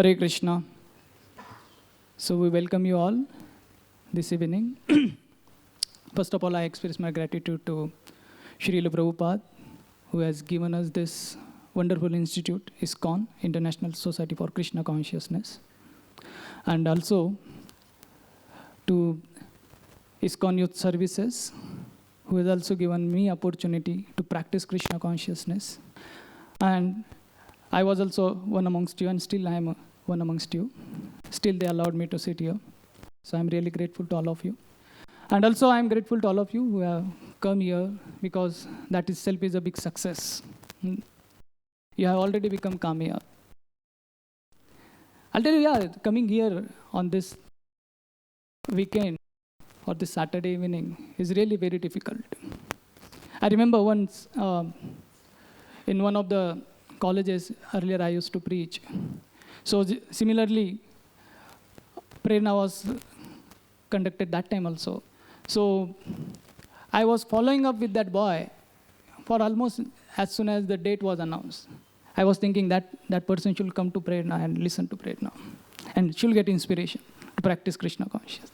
Hare Krishna. So we welcome you all this evening. First of all, I express my gratitude to Srila Prabhupada, who has given us this wonderful institute, ISKCON, International Society for Krishna Consciousness. And also to ISKCON Youth Services, who has also given me opportunity to practice Krishna consciousness. And I was also one amongst you, and still I am one amongst you. Still they allowed me to sit here. So I'm really grateful to all of you. And also I'm grateful to all of you who have come here, because that itself is a big success. You have already become Kamiya. I'll tell you, coming here on this weekend or this Saturday evening is really very difficult. I remember once in one of the colleges earlier I used to preach. So similarly, Prerna was conducted that time also. So I was following up with that boy for almost as soon as the date was announced. I was thinking that that person should come to Prerna and listen to Prerna, and should get inspiration to practice Krishna consciousness.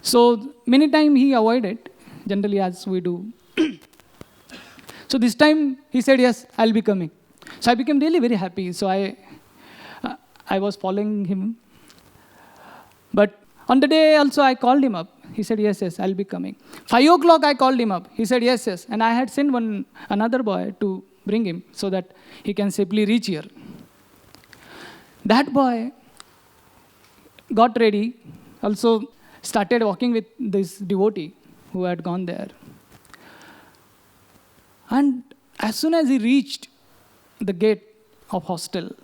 So many times he avoided, generally as we do. So this time he said, yes, I'll be coming. So I became really very happy. So I was following him. But on the day also I called him up. He said, yes, I'll be coming. 5 o'clock I called him up. He said, yes. And I had sent another boy to bring him so that he can safely reach here. That boy got ready, also started walking with this devotee who had gone there. And as soon as he reached the gate of hostel,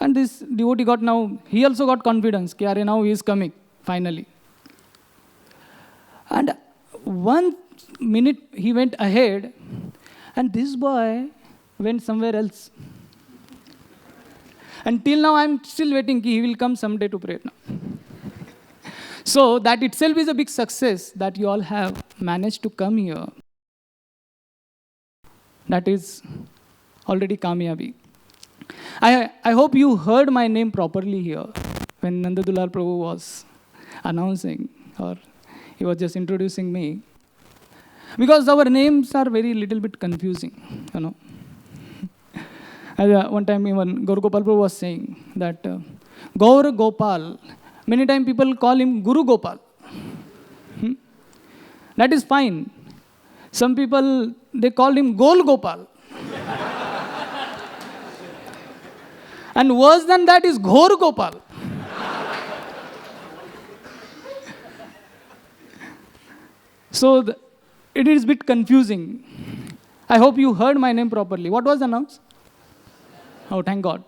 and this devotee he also got confidence, that now he is coming, finally. And 1 minute he went ahead, and this boy went somewhere else. Until now I'm still waiting, he will come someday to Prerna. So that itself is a big success that you all have managed to come here. That is already Kamyabi. I hope you heard my name properly here when Nandadulal Prabhu was announcing, or he was just introducing me. Because our names are very little bit confusing, One time even Gaur Gopal Prabhu was saying that Gaur Gopal, many times people call him Guru Gopal. That is fine. Some people, they call him Gol Gopal. And worse than that is Ghor Gopal. So it is a bit confusing. I hope you heard my name properly. What was announced? Oh, thank God.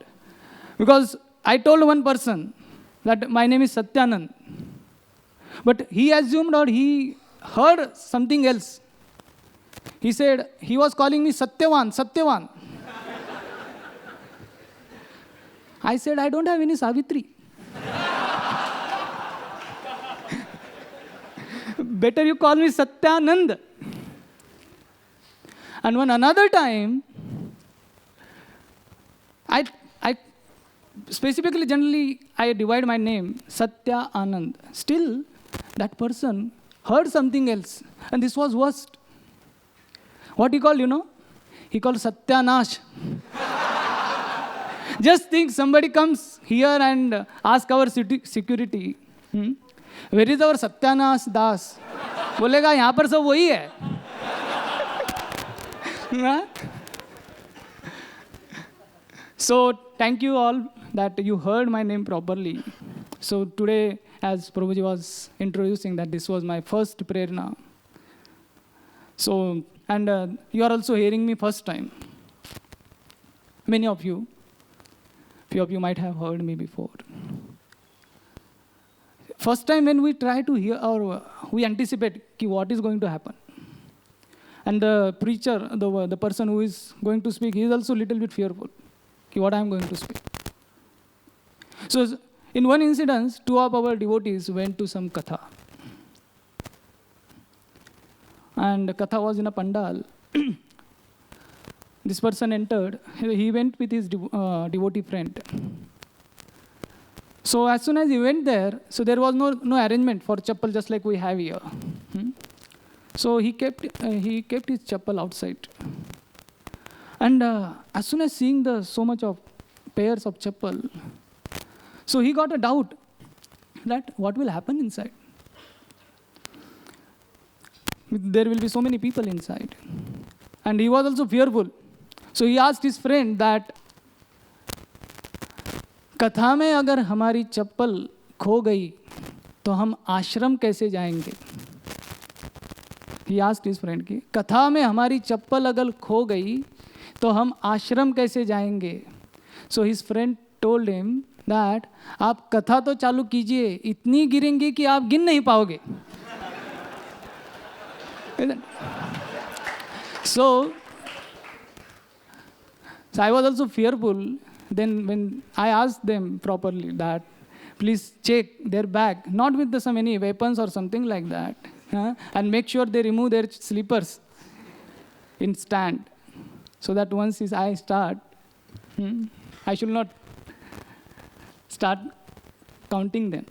Because I told one person that my name is Satyanand. But he assumed, or he heard something else. He said, he was calling me Satyavan. I said, I don't have any Savitri. Better you call me Satyanand. And one another time, I specifically, generally, I divide my name, Satya Anand. Still, that person heard something else. And this was worst. What he called, He called Satyanash. Just think, somebody comes here and ask our security, where is our Satyanash Das? बोलेगा यहाँ पर सब वही है. So thank you all that you heard my name properly. So today, as Prabhuji was introducing, that this was my first Prerna. So, and you are also hearing me first time. Many of you, few of you might have heard me before. First time when we try to hear, or we anticipate what is going to happen. And the preacher, the person who is going to speak, he is also a little bit fearful. What I am going to speak. So in one incident, 2 of our devotees went to some katha. And the katha was in a pandal. this person entered. He went with his devotee friend. So as soon as he went there, so there was no arrangement for chappal just like we have here. So he kept his chappal outside. And as soon as seeing so much of pairs of chappal, so he got a doubt that what will happen inside. There will be so many people inside. And he was also fearful. So he asked his friend that, कथा में अगर हमारी चप्पल खो गई तो हम आश्रम कैसे जाएंगे? He asked his friend कि कथा में हमारी चप्पल अगर खो गई तो हम आश्रम कैसे जाएंगे? So his friend told him that आप कथा तो चालू कीजिए, इतनी गिरेंगी कि आप गिन नहीं पाओगे. So I was also fearful. Then when I asked them properly that, please check their bag, not with some any weapons or something like that, and make sure they remove their slippers in stand, so that once I start, I should not start counting them.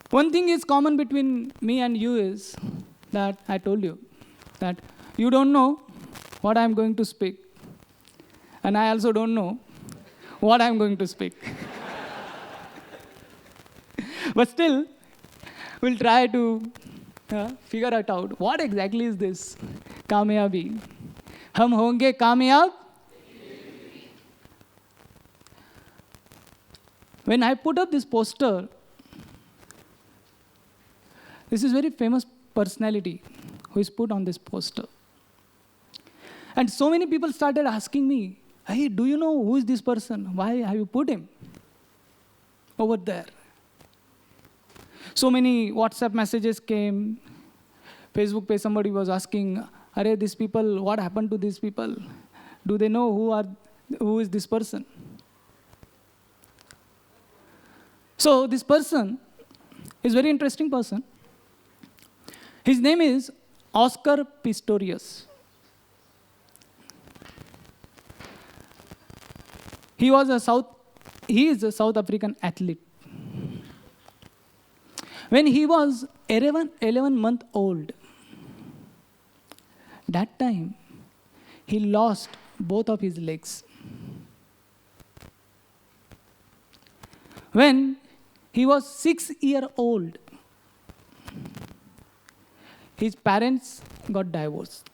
One thing is common between me and you is that I told you that you don't know what I'm going to speak. And I also don't know what I'm going to speak. But still, we'll try to figure it out. What exactly is this कामयाबी? हम होंगे कामयाब? When I put up this poster, this is very famous personality who is put on this poster. And so many people started asking me, hey, do you know who is this person? Why have you put him over there? So many WhatsApp messages came. Facebook page, somebody was asking, are these people, what happened to these people? Do they know who is this person? So this person is a very interesting person. His name is Oscar Pistorius. He is a South African athlete. When he was 11 months old, that time he lost both of his legs. When he was 6 years old, his parents got divorced.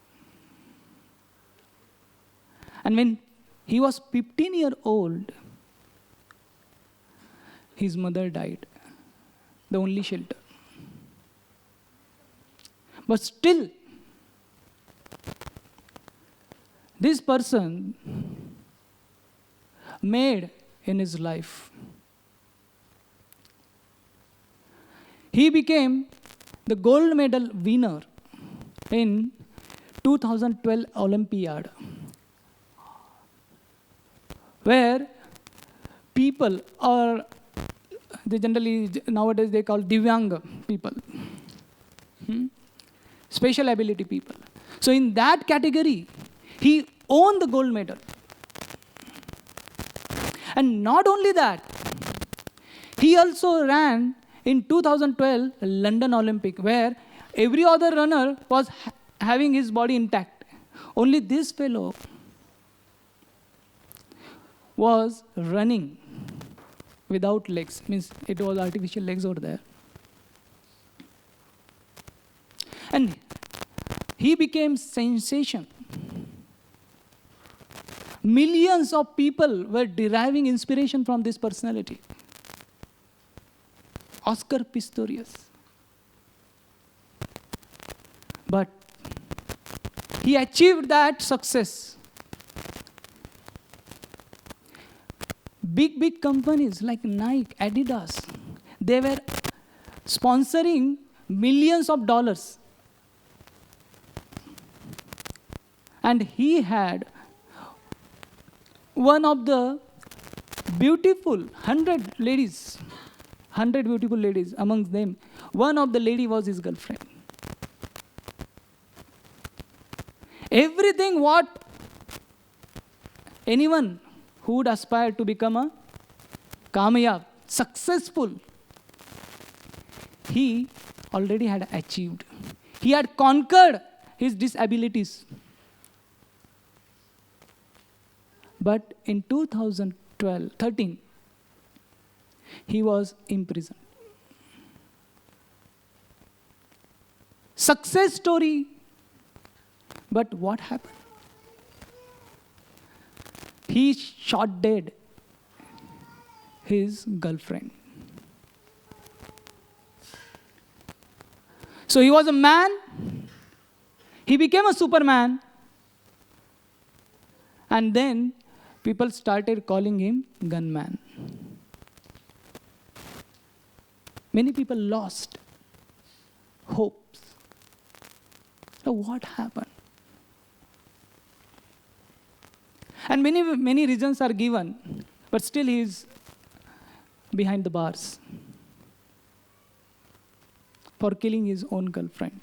And when he was 15 years old, his mother died, the only shelter. But still, this person made in his life. He became the gold medal winner in 2012 Olympiad, where people are, they generally, nowadays they call Divyang people, special ability people. So in that category, he won the gold medal. And not only that, he also ran in 2012 London Olympic, where every other runner was having his body intact. Only this fellow was running without legs, means it was artificial legs over there. And he became sensation. Millions of people were deriving inspiration from this personality. Oscar Pistorius. But he achieved that success. Big companies like Nike, Adidas, they were sponsoring millions of dollars. And he had one of the beautiful 100 ladies, 100 beautiful ladies. Amongst them, one of the lady was his girlfriend. Everything what anyone who would aspire to become a Kamyab, successful, he already had achieved. He had conquered his disabilities. But in 2013, he was imprisoned. Success story. But what happened? He shot dead his girlfriend. So he was a man. He became a Superman. And then people started calling him gunman. Many people lost hopes. So what happened? And many reasons are given, but still he is behind the bars for killing his own girlfriend.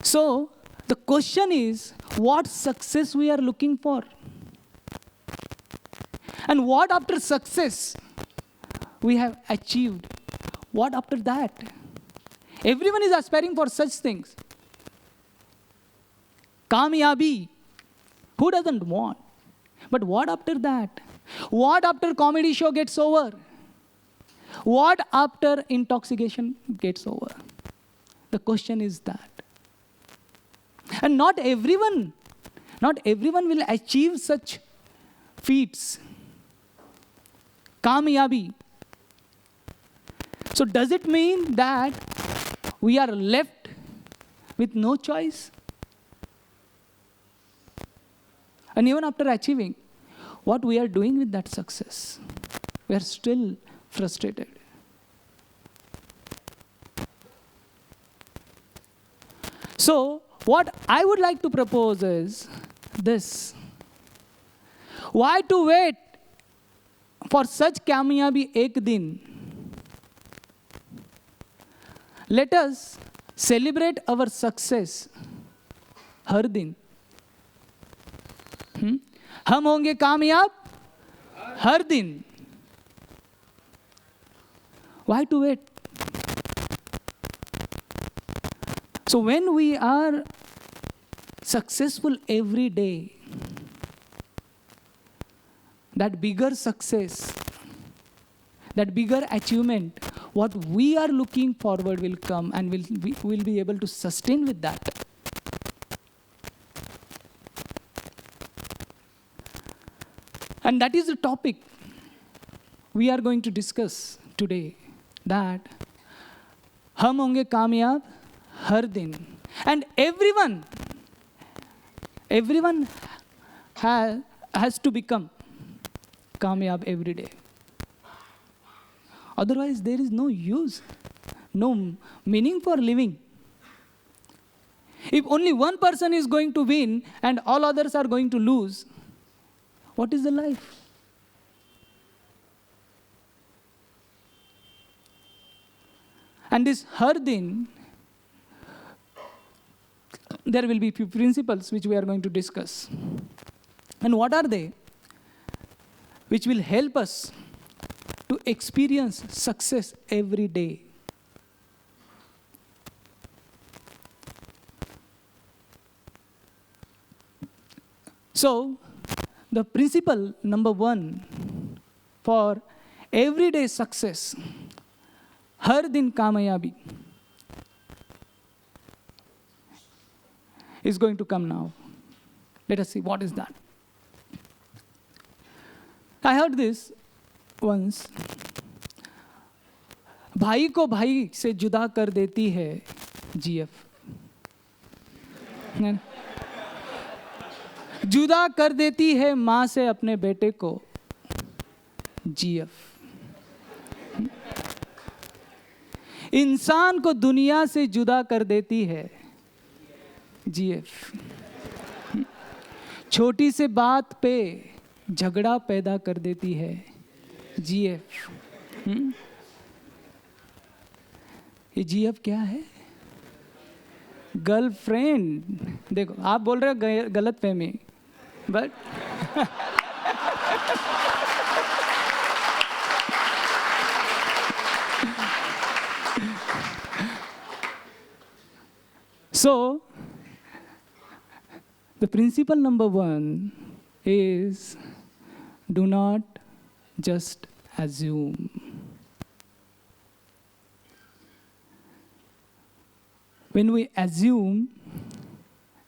So the question is, what success we are looking for? And what after success we have achieved? What after that? Everyone is aspiring for such things. Kamyabi. Who doesn't want? But what after that? What after comedy show gets over? What after intoxication gets over? The question is that. And not everyone will achieve such feats. Kamyabi. So does it mean that we are left with no choice? And even after achieving, what we are doing with that success? We are still frustrated. So, what I would like to propose is this. Why to wait for such kamyabi ek din? Let us celebrate our success हर दिन. हम होंगे कामयाब हर दिन. Why to wait? So when we are successful every day, that bigger success, that bigger achievement, what we are looking forward will come, and we'll be able to sustain with that. And that is the topic we are going to discuss today, that हम होंगे कामयाब हर दिन. And everyone has to become कामयाब every day. Otherwise, there is no use, no meaning for living. If only one person is going to win and all others are going to lose, what is the life? And this har din, there will be few principles which we are going to discuss. And what are they? Which will help us to experience success every day. So, the principle number 1 for everyday success, har din kamayabi, is going to come now. Let us see what is that. I heard this once. भाई को भाई से जुदा कर देती है GF. जुदा कर देती है माँ से अपने बेटे को जीएफ. इंसान को दुनिया से जुदा कर देती है जीएफ. छोटी से बात पे झगड़ा पैदा कर देती है जीएफ. ये जीएफ क्या है? गर्लफ्रेंड, देखो आप बोल रहे हो गलत फहमी, but so the principle number 1 is do not just assume. When we assume,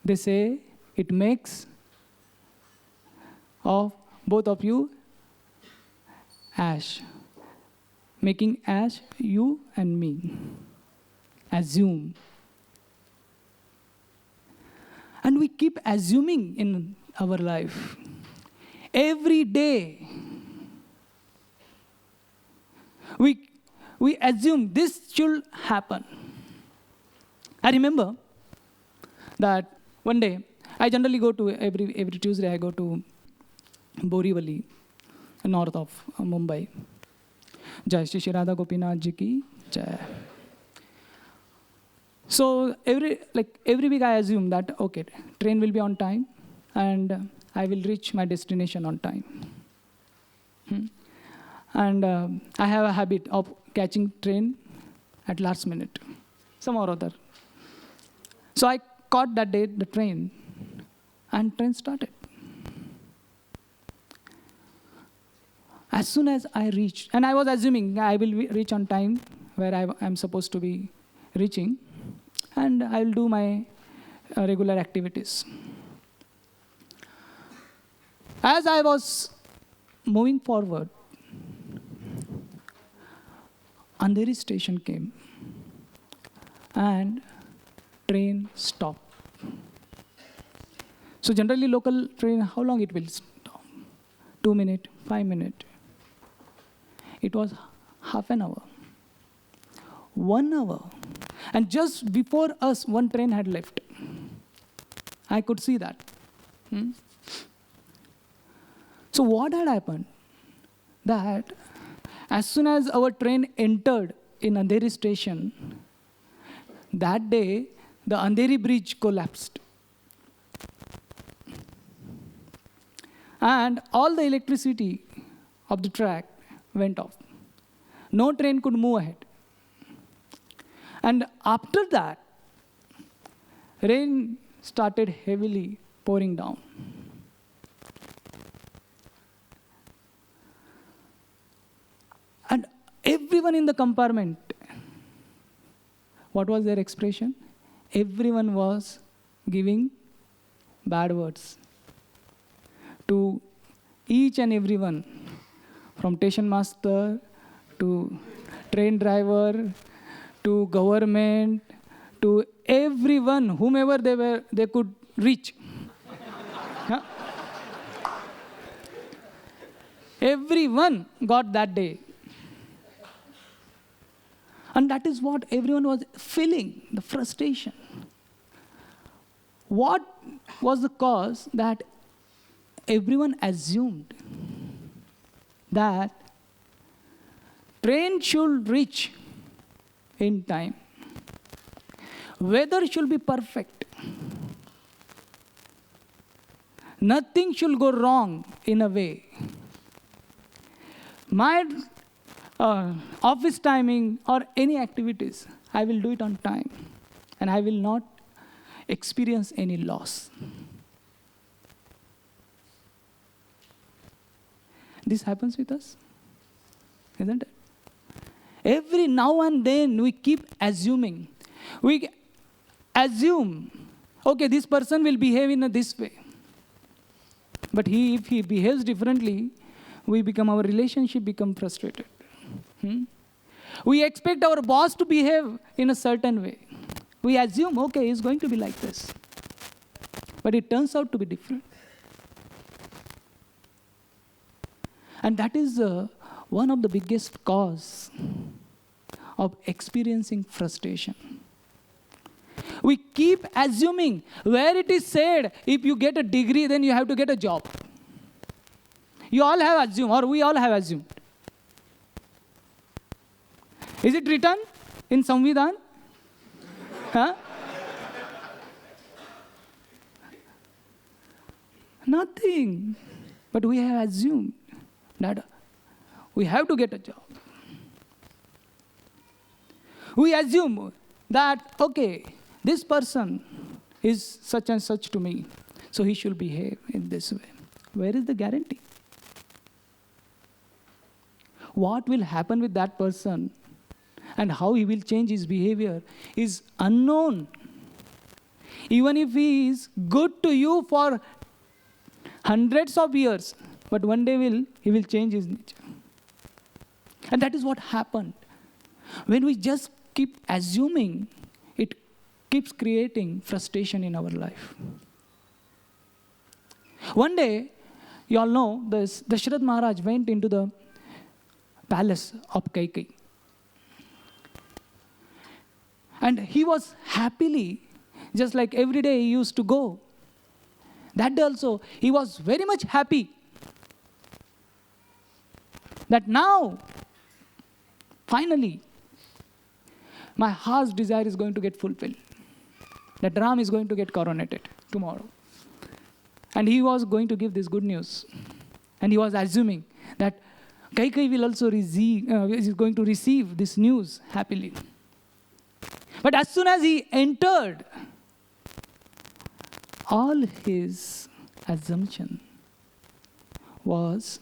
they say it makes of both of you ash, making ash you and me. Assume. And we keep assuming in our life. Every day, we assume this should happen. I remember that one day, I generally go to, every Tuesday, I go to Borivali, north of Mumbai. Jai Shri Shri Radha Gopinath Ji ki Jai. So every week I assume that, okay, train will be on time and I will reach my destination on time. And I have a habit of catching train at last minute, somehow or other. So I caught that day the train, and train started. As soon as I reached, and I was assuming I will reach on time where I am supposed to be reaching, and I will do my regular activities. As I was moving forward, Andheri station came, and train stopped. So generally local train, how long it will stop? 2 minutes, 5 minutes. It was half an hour, 1 hour. And just before us, one train had left. I could see that. So what had happened? That as soon as our train entered in Andheri station, that day, the Andheri bridge collapsed. And all the electricity of the track went off. No train could move ahead. And after that, rain started heavily pouring down. And everyone in the compartment, what was their expression? Everyone was giving bad words to each and everyone, from station master to train driver to government to everyone, whomever they could reach. Huh? Everyone got that day. And that is what everyone was feeling, the frustration. What was the cause? That everyone assumed that train should reach in time. Weather should be perfect. Nothing should go wrong in a way. My office timing or any activities, I will do it on time. And I will not experience any loss. This happens with us, isn't it? Every now and then we keep assuming. We assume, okay, this person will behave in this way. But if he behaves differently, our relationship become frustrated. We expect our boss to behave in a certain way. We assume, okay, he's going to be like this. But it turns out to be different. And that is one of the biggest cause of experiencing frustration. We keep assuming where it is said, if you get a degree, then you have to get a job. You all have assumed, or we all have assumed. Is it written in Samvidhan? Huh? Nothing. But we have assumed that we have to get a job. We assume that, okay, this person is such and such to me, so he should behave in this way. Where is the guarantee? What will happen with that person and how he will change his behavior is unknown. Even if he is good to you for hundreds of years, but one day he will change his nature. And that is what happened. When we just keep assuming, it keeps creating frustration in our life. One day, you all know, Dashrath Maharaj went into the palace of Kaikeyi. And he was happily, just like every day he used to go. That day also, he was very much happy that now, finally, my heart's desire is going to get fulfilled. That Ram is going to get coronated tomorrow. And he was going to give this good news. And he was assuming that Kaikeyi will also is going to receive this news happily. But as soon as he entered, all his assumption was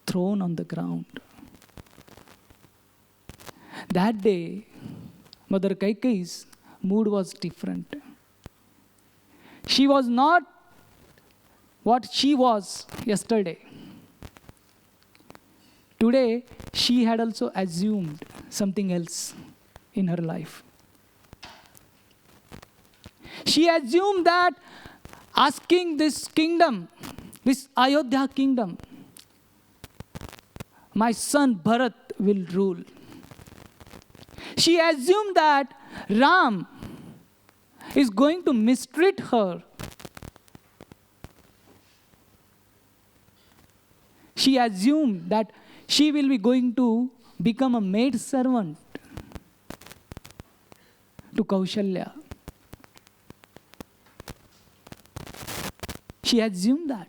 thrown on the ground. That day, Mother Kaikeyi's mood was different. She was not what she was yesterday. Today, she had also assumed something else in her life. She assumed that asking this kingdom, this Ayodhya kingdom, my son Bharat will rule. She assumed that Ram is going to mistreat her. She assumed that she will be going to become a maid servant to Kaushalya. She assumed that.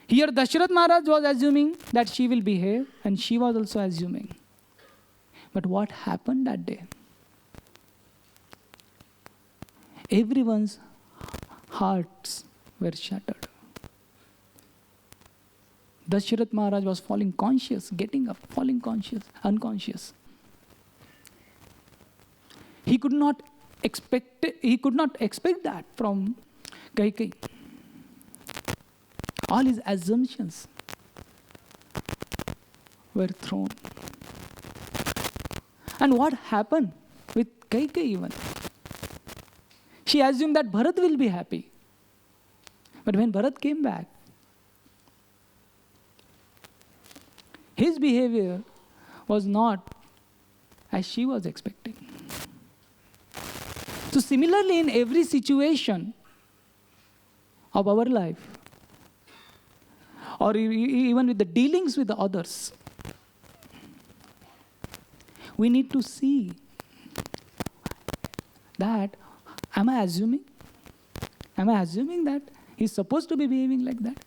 Here Dashrath Maharaj was assuming that she will behave, and she was also assuming. But what happened that day? Everyone's hearts were shattered. Dashrath Maharaj was falling conscious, getting up, falling conscious, unconscious. He could not expect that from Kaikeyi. All his assumptions were thrown. And what happened with Kaikeyi even? She assumed that Bharat will be happy. But when Bharat came back, his behavior was not as she was expecting. So similarly, in every situation of our life, or even with the dealings with the others, we need to see that, am I assuming? Am I assuming that he's supposed to be behaving like that?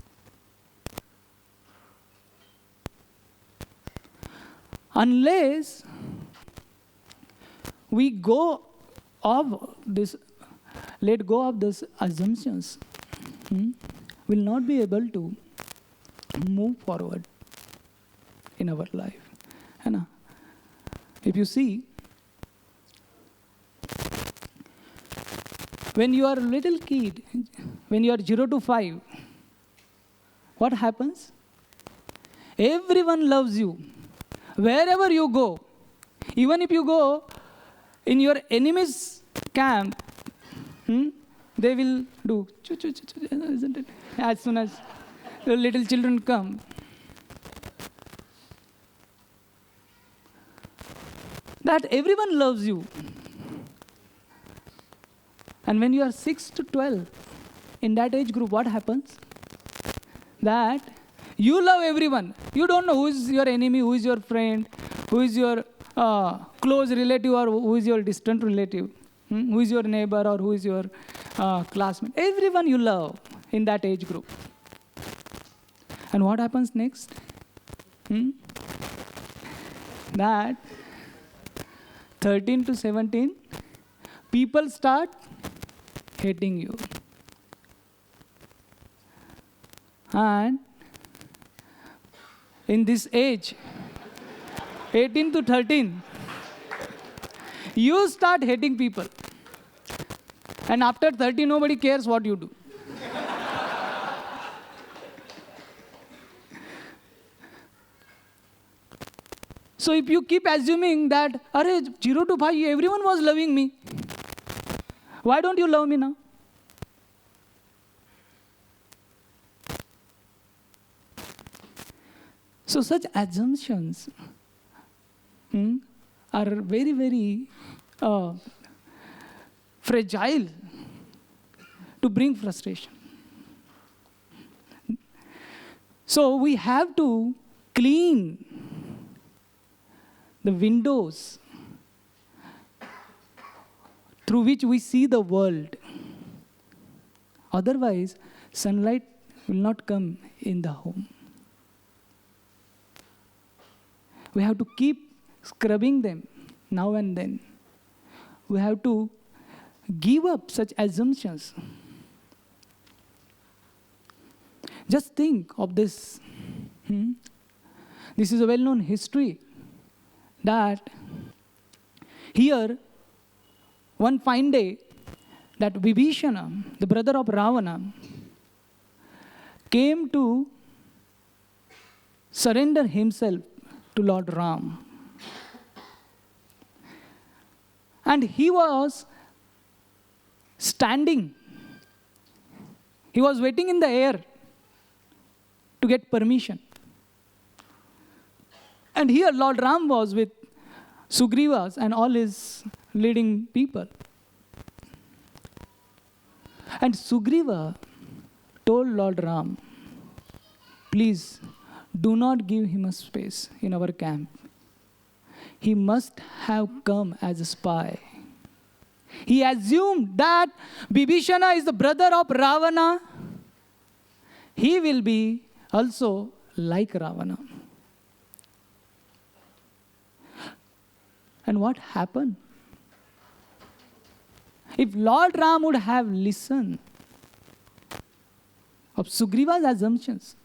Unless we let go of these assumptions, we'll not be able to move forward in our life. If you see, when you are a little kid, when you are 0 to 5, what happens? Everyone loves you. Wherever you go, even if you go in your enemy's camp, they will do, isn't it? As soon as the little children come. That everyone loves you. And when you are 6 to 12, in that age group, what happens? That you love everyone. You don't know who is your enemy, who is your friend, who is your close relative, or who is your distant relative, who is your neighbor, or who is your classmate, everyone you love in that age group. And what happens next? That 13 to 17, people start hating you. And in this age, 18 to 13, you start hating people. And after 30, nobody cares what you do. So if you keep assuming that, 0 to 5, everyone was loving me, why don't you love me now? So such assumptions are very, very fragile to bring frustration. So we have to clean the windows through which we see the world. Otherwise, sunlight will not come in the home. We have to keep scrubbing them now and then. We have to give up such assumptions. Just think of this. This is a well-known history that here, one fine day, that Vibhishana, the brother of Ravana, came to surrender himself to Lord Ram. And he was standing. He was waiting in the air to get permission. And here Lord Ram was with Sugriva and all his leading people. And Sugriva told Lord Ram, please do not give him a space in our camp. He must have come as a spy. He assumed that Bibhishana is the brother of Ravana. He will be also like Ravana. And what happened? If Lord Ram would have listened of Sugriva's assumptions,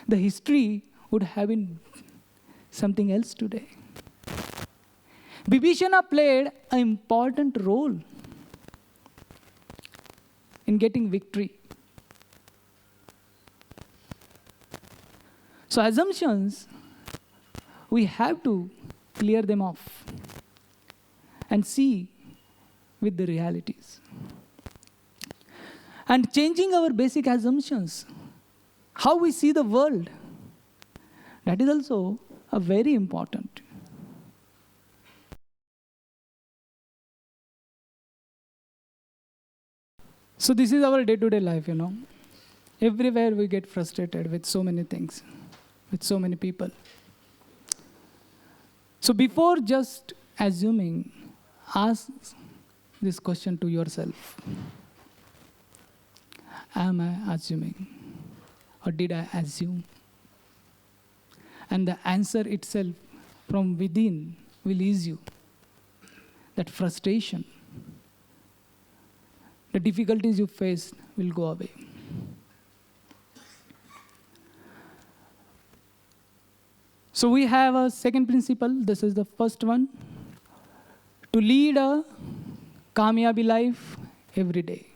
the history would have been something else today. Bibhishana played an important role in getting victory. So assumptions, we have to clear them off and see with the realities. And changing our basic assumptions, how we see the world, that is also a very important. So this is our day-to-day life, Everywhere we get frustrated with so many things, with so many people. So before just assuming, ask this question to yourself. Am I assuming? Or did I assume? And the answer itself from within will ease you. That frustration, the difficulties you face will go away. So we have a second principle. This is the first one. To lead a Kamyabi life every day.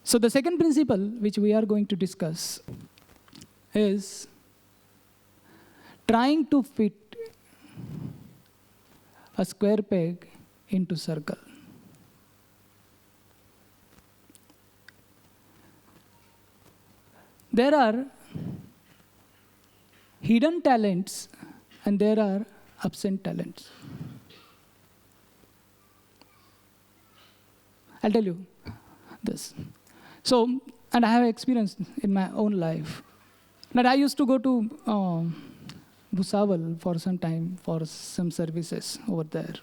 So the second principle which we are going to discuss is trying to fit a square peg into circle. There are hidden talents and there are absent talents. I'll tell you this. So, and I have experienced in my own life. But I used to go to Bhusawal for some time for some services over there.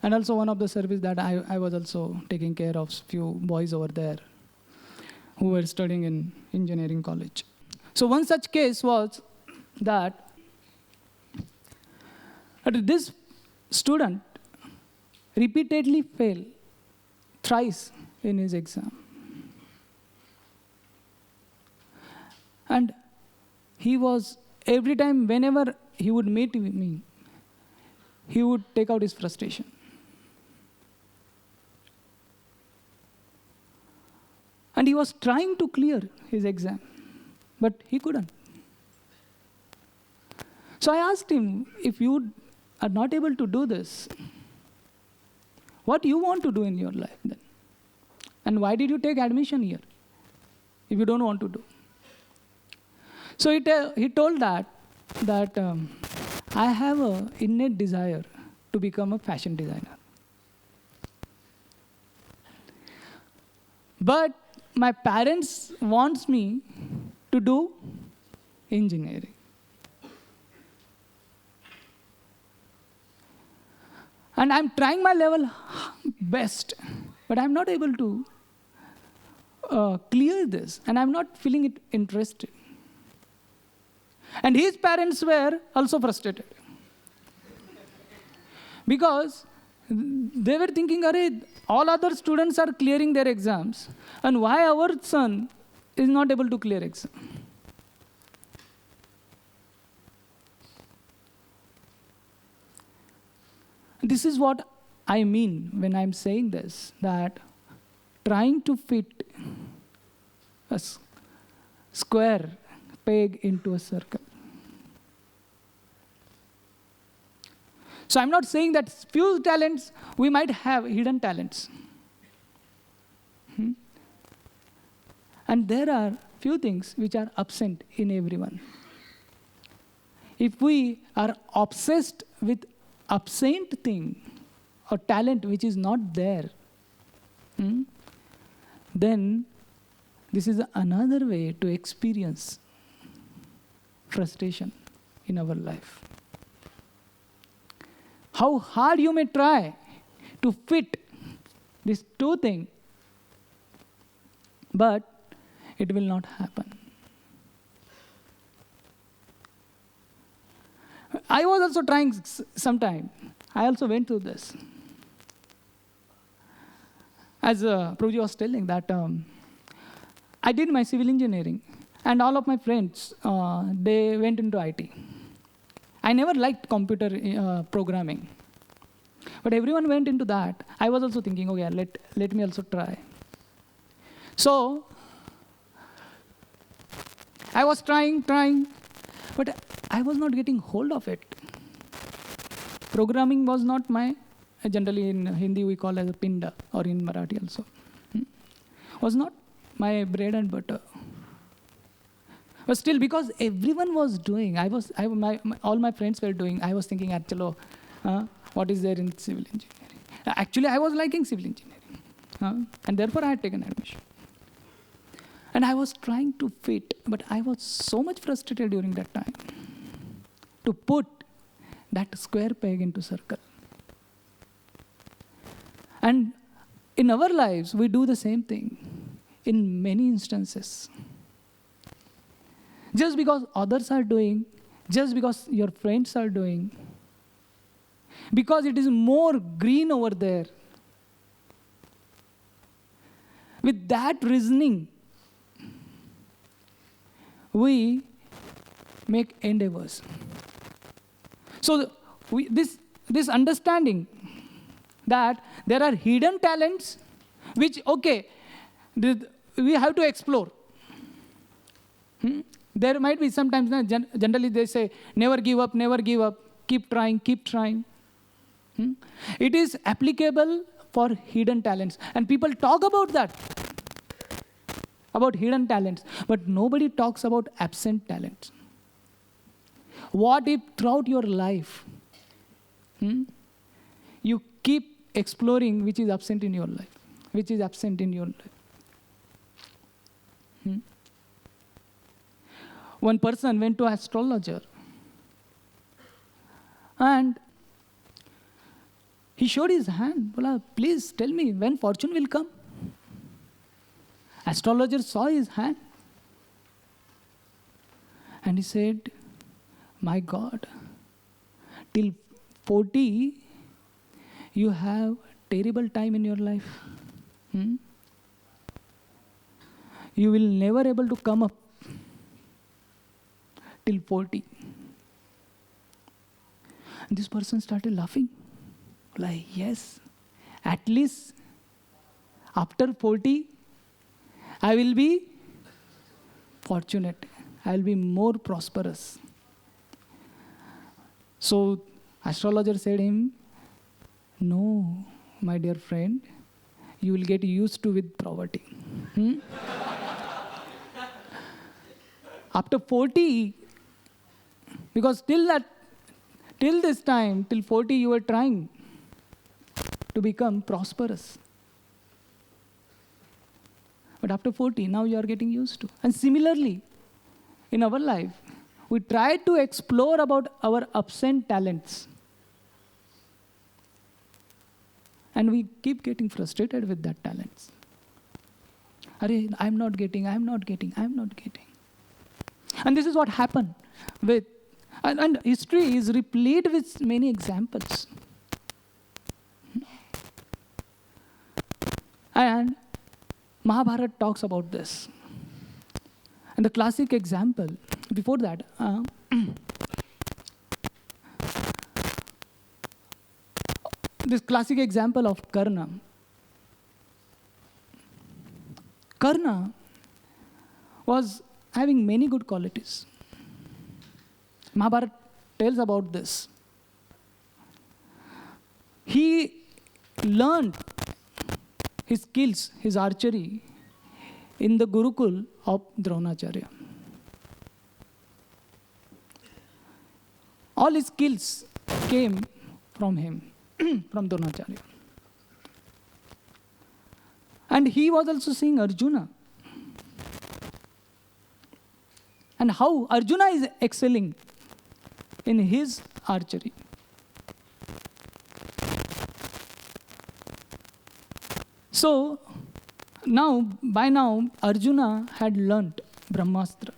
And also one of the service that I was also taking care of few boys over there who were studying in engineering college. So one such case was that this student repeatedly failed thrice in his exam. And he was, every time, whenever he would meet me, he would take out his frustration. And he was trying to clear his exam, but he couldn't. So I asked him, if you are not able to do this, what do you want to do in your life then? And why did you take admission here if you don't want to do? So he told that I have an innate desire to become a fashion designer. But my parents wants me to do engineering. And I'm trying my level best, but I'm not able to clear this, and I'm not feeling it interested. And his parents were also frustrated. Because they were thinking, Arey, all other students are clearing their exams, and why our son is not able to clear exam? This is what I mean when I'm saying this, that trying to fit a square peg into a circle. So I'm not saying that few talents, we might have hidden talents. And there are few things which are absent in everyone. If we are obsessed with absent thing or talent which is not there, then this is another way to experience frustration in our life. How hard you may try to fit these two things, but it will not happen. I was also trying sometime. I also went through this. As Prabhuji was telling that I did my civil engineering, and all of my friends, they went into IT. I never liked computer programming. But everyone went into that. I was also thinking, okay, let me also try. So I was trying, but I was not getting hold of it. Programming was not my, generally in Hindi we call as a pinda, or in Marathi also. Was not my bread and butter. But still, because everyone was doing, all my friends were doing, I was thinking, chalo, what is there in civil engineering? Actually, I was liking civil engineering. And therefore, I had taken admission. And I was trying to fit, but I was so much frustrated during that time to put that square peg into circle. And in our lives, we do the same thing in many instances. Just because others are doing, just because your friends are doing, because it is more green over there. With that reasoning, we make endeavors. So this understanding that there are hidden talents which, okay, we have to explore. There might be sometimes, generally they say, never give up, keep trying. It is applicable for hidden talents. And people talk about that, about hidden talents, but nobody talks about absent talents. What if throughout your life, you keep exploring which is absent in your life, one person went to astrologer and he showed his hand. Bola, please tell me when fortune will come. Astrologer saw his hand and he said, my God, till 40, you have terrible time in your life. You will never able to come up till 40. And this person started laughing. Like, yes, at least after 40, I will be fortunate. I will be more prosperous. So astrologer said him, no, my dear friend, you will get used to with poverty. After 40, because till this time, till 40, you were trying to become prosperous. But after 40, now you are getting used to. And similarly, in our life, we try to explore about our absent talents. And we keep getting frustrated with that talents. I'm not getting. And this is what happened with, and history is replete with many examples. And Mahabharata talks about this. And the classic example, before that, this classic example of Karna. Karna was having many good qualities. Mahabharata tells about this. He learned his skills, his archery, in the Gurukul of Dronacharya. All his skills came from him, from Dronacharya. And he was also seeing Arjuna. And how Arjuna is excelling in his archery. So, by now, Arjuna had learnt Brahmastra.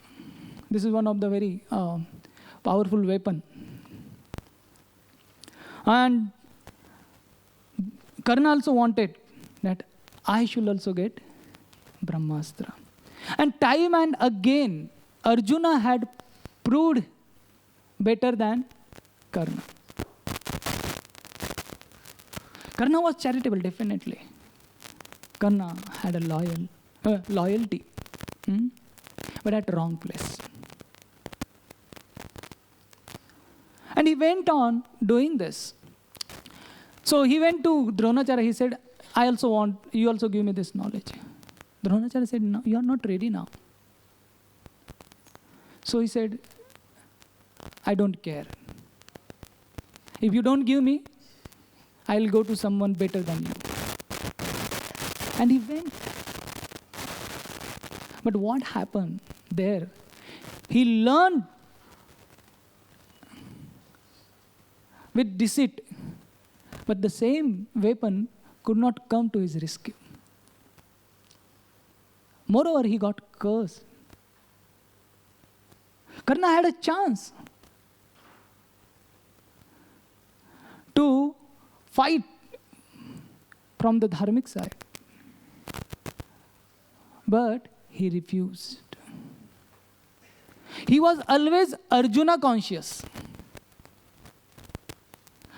This is one of the very powerful weapon. And Karna also wanted that I should also get Brahmastra. And time and again, Arjuna had proved better than Karna. Karna was charitable, definitely. Karna had a loyalty, but at wrong place. And he went on doing this. So he went to Dronacharya, he said, I also want, you also give me this knowledge. Dronacharya said, no, you are not ready now. So he said, I don't care. If you don't give me, I'll go to someone better than you. And he went. But what happened there? He learned with deceit, but the same weapon could not come to his rescue. Moreover, he got cursed. Karna had a chance to fight from the dharmic side. But he refused. He was always Arjuna conscious.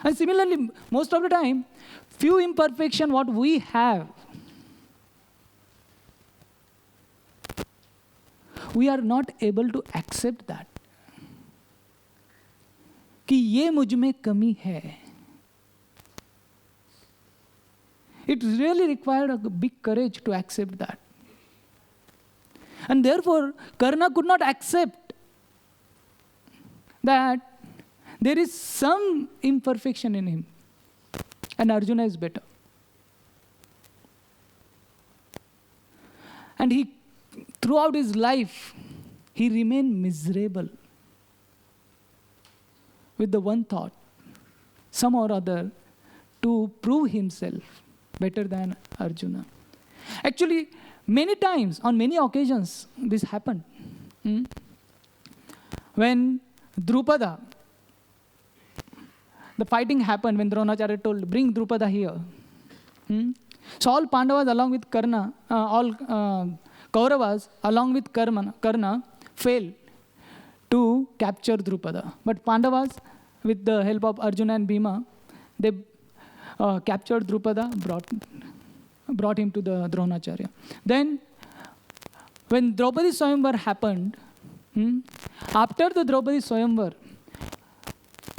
And similarly, most of the time, few imperfection what we have, we are not able to accept that. कि ये मुझ में कमी है. It really required a big courage to accept that. And therefore, Karna could not accept that there is some imperfection in him. And Arjuna is better. And he, throughout his life, he remained miserable with the one thought, some or other, to prove himself better than Arjuna. Actually, many times, on many occasions, this happened. When Drupada, the fighting happened when Dronacharya told, bring Drupada here. So all Pandavas along with Karna, all Kauravas along with Karna failed to capture Drupada. But Pandavas, with the help of Arjuna and Bhima, they captured Drupada, brought him to the Dronacharya. Then, when Draupadi Swayamvar happened, after the Draupadi Swayamvar,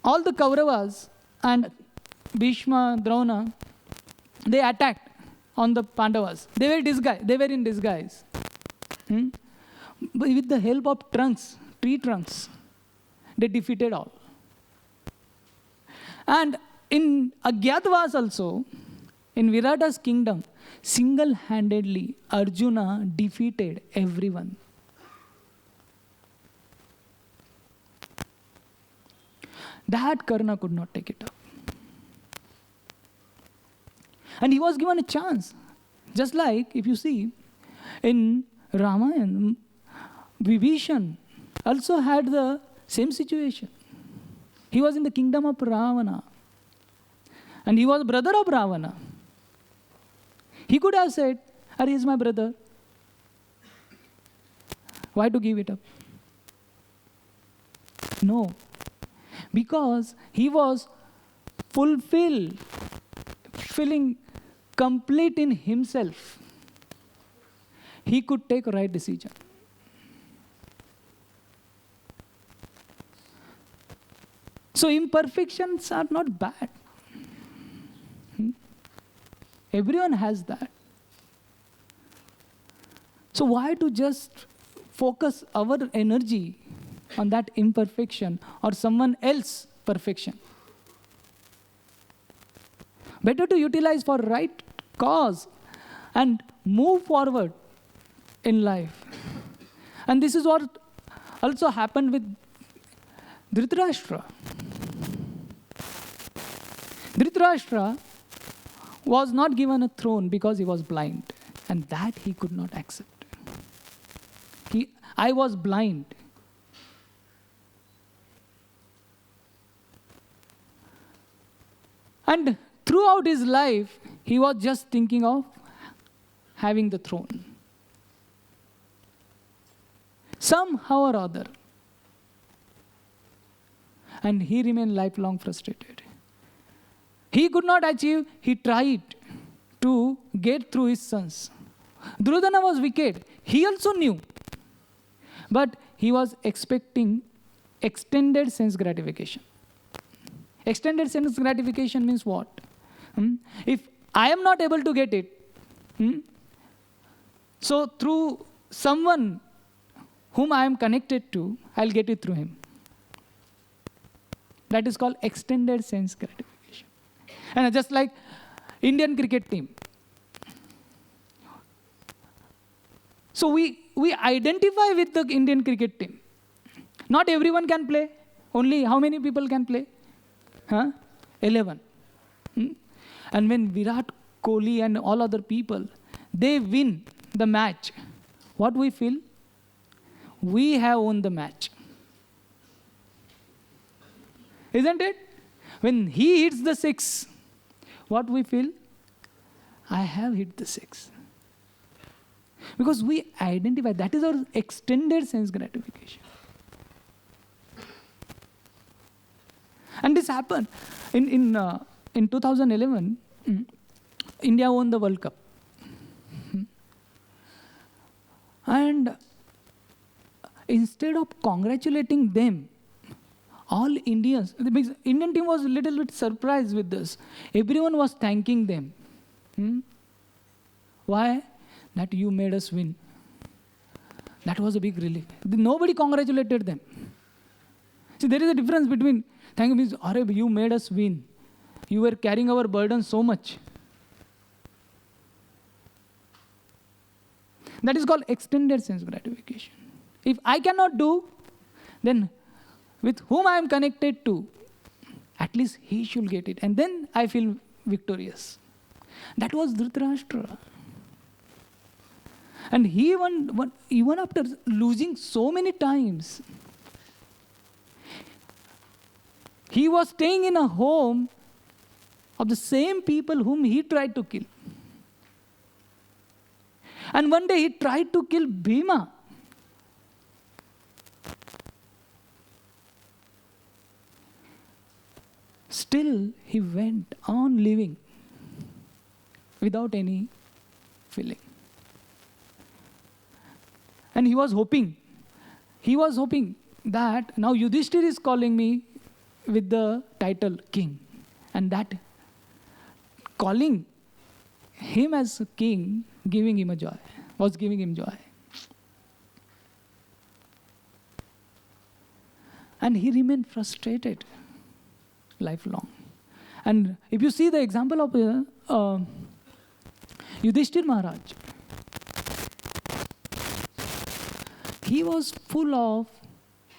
all the Kauravas and Bhishma, Drona, they attacked on the Pandavas. They were in disguise. But with the help of tree trunks, they defeated all. And in Agyatavas also, in Virata's kingdom, single-handedly, Arjuna defeated everyone. That Karna could not take it up. And he was given a chance. Just like, if you see, in Ramayana, Vibhishan also had the same situation. He was in the kingdom of Ravana. And he was brother of Ravana. He could have said, he is my brother. Why to give it up? No. Because he was feeling complete in himself. He could take a right decision. So imperfections are not bad. Everyone has that. So why to just focus our energy on that imperfection or someone else's perfection? Better to utilize for right cause and move forward in life. And this is what also happened with Dhritarashtra. Dhritarashtra was not given a throne because he was blind, and that he could not accept. I was blind. And throughout his life, he was just thinking of having the throne. Somehow or other. And he remained lifelong frustrated. He could not achieve, he tried to get through his sons. Duryodhana was wicked. He also knew. But he was expecting extended sense gratification. Extended sense gratification means what? If I am not able to get it, so through someone whom I am connected to, I'll get it through him. That is called extended sense gratification. And just like Indian cricket team. So we identify with the Indian cricket team. Not everyone can play. Only how many people can play? 11. And when Virat Kohli and all other people, they win the match, what we feel? We have won the match. Isn't it? When he hits the six, what we feel? I have hit the six. Because we identify, that is our extended sense gratification. And this happened. In 2011, India won the World Cup. And instead of congratulating them, all Indians, the Indian team was a little bit surprised with this. Everyone was thanking them. Why? That you made us win. That was a big relief. Nobody congratulated them. See, there is a difference between thank you means, you made us win. You were carrying our burden so much. That is called extended sense gratification. If I cannot do, then with whom I am connected to, at least he should get it. And then I feel victorious. That was Dhritarashtra. And he even after losing so many times, he was staying in a home of the same people whom he tried to kill. And one day he tried to kill Bhima. Still, he went on living without any feeling. And he was hoping that now Yudhishthir is calling me with the title king. And that calling him as a king, was giving him joy. And he remained frustrated lifelong. And if you see the example of Yudhishthir Maharaj, he was full of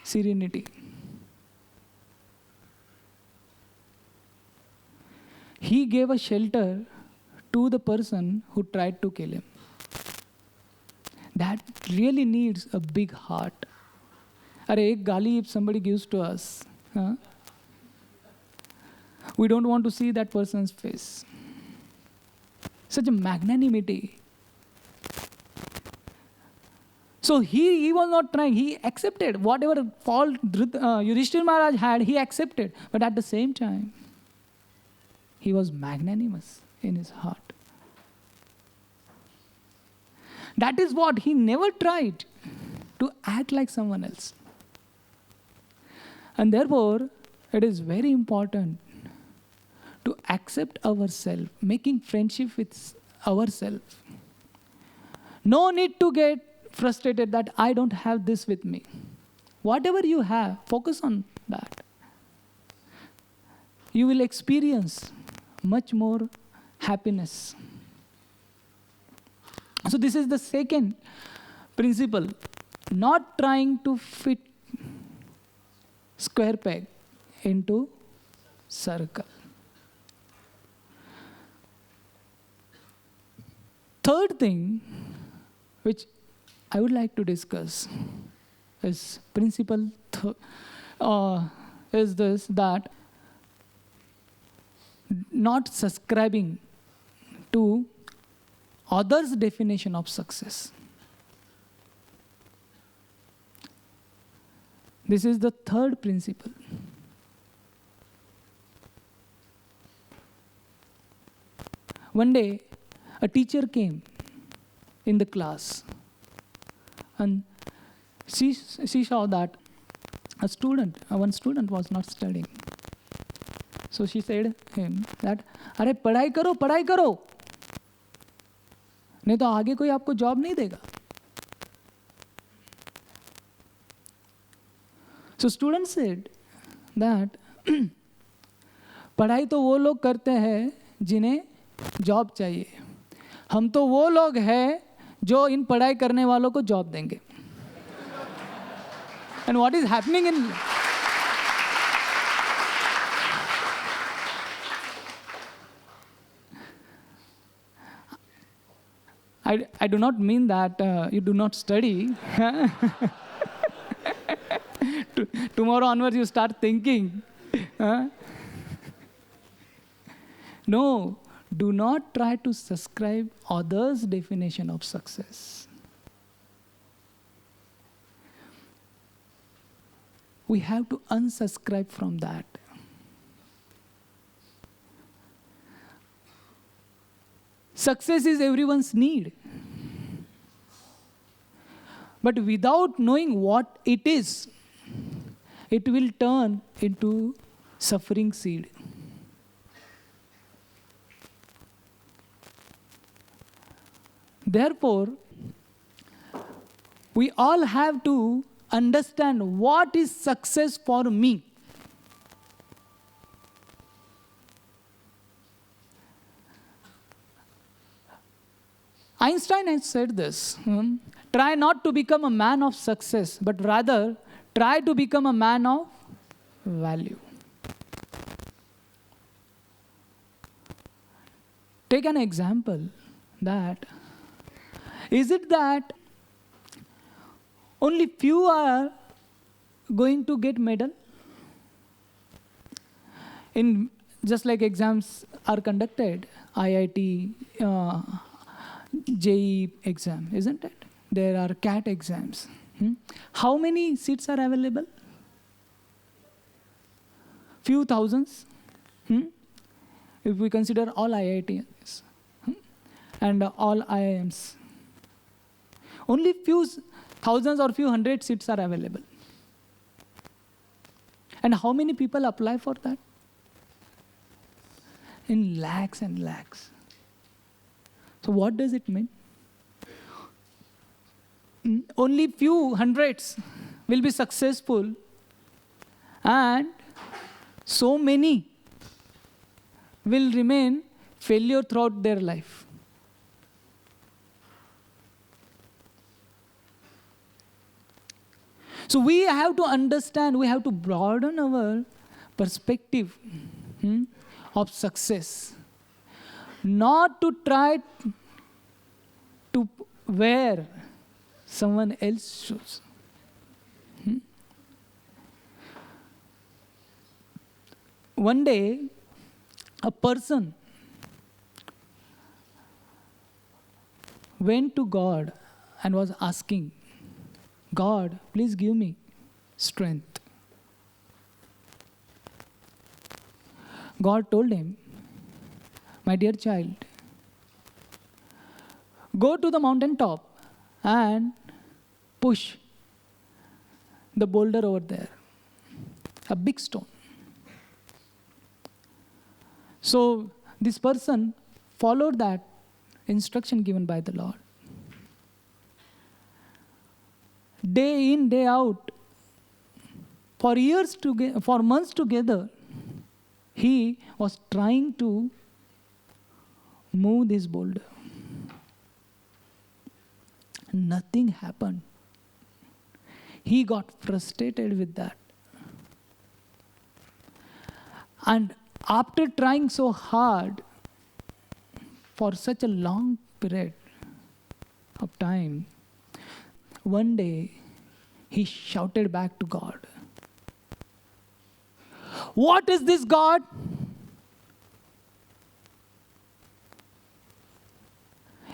serenity. He gave a shelter to the person who tried to kill him. That really needs a big heart. Ek gali if somebody gives to us, we don't want to see that person's face. Such a magnanimity. So he was not trying. He accepted whatever fault Yudhishthir Maharaj had, he accepted. But at the same time, he was magnanimous in his heart. That is what he never tried to act like someone else. And therefore, it is very important to accept ourselves, making friendship with ourselves. No need to get frustrated that I don't have this with me. Whatever you have, focus on that. You will experience much more happiness. So this is the second principle. Not trying to fit square peg into circle. Third thing, which I would like to discuss, is principle is this, that not subscribing to others' definition of success. This is the third principle. One day, a teacher came in the class and she saw that one student was not studying. So she said him that, अरे पढ़ाई करो, नहीं तो आगे कोई आपको job नहीं देगा. So student said that पढ़ाई तो वो लोग करते हैं जिन्हें जॉब चाहिए. हम तो वो लोग हैं जो इन पढ़ाई करने वालों को जॉब देंगे. And what is happening in I do not mean that you do not study. Tomorrow onwards you start thinking. No, do not try to subscribe others' definition of success. We have to unsubscribe from that. Success is everyone's need. But without knowing what it is, it will turn into suffering seed. Therefore, we all have to understand what is success for me. Einstein has said this, Try not to become a man of success, but rather try to become a man of value. Take an example that, is it that only few are going to get medal? In just like exams are conducted, IIT, JEE exam, isn't it? There are CAT exams. How many seats are available? Few thousands. If we consider all IITs and all IIMs. Only few thousands or few hundred seats are available. And how many people apply for that? In lakhs and lakhs. So what does it mean? Only few hundreds will be successful, and so many will remain failure throughout their life. So we have to understand, we have to broaden our perspective of success. Not to try to wear someone else's shoes. One day, a person went to God and was asking, God, please give me strength. God told him, my dear child, go to the mountain top and push the boulder over there, a big stone. So this person followed that instruction given by the Lord. Day in, day out, for months together, he was trying to move this boulder. Nothing happened. He got frustrated with that. And after trying so hard for such a long period of time, one day he shouted back to God, what is this, God?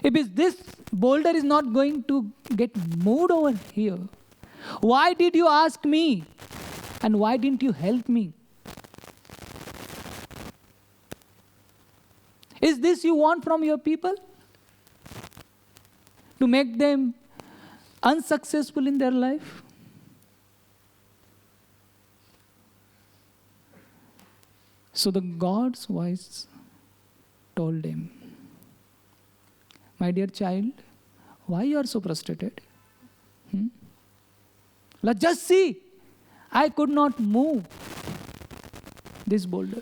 If this boulder is not going to get moved over here, why did you ask me? And why didn't you help me? Is this you want from your people? To make them unsuccessful in their life? So the God's voice told him, my dear child, why you are so frustrated? Let's just see. I could not move this boulder.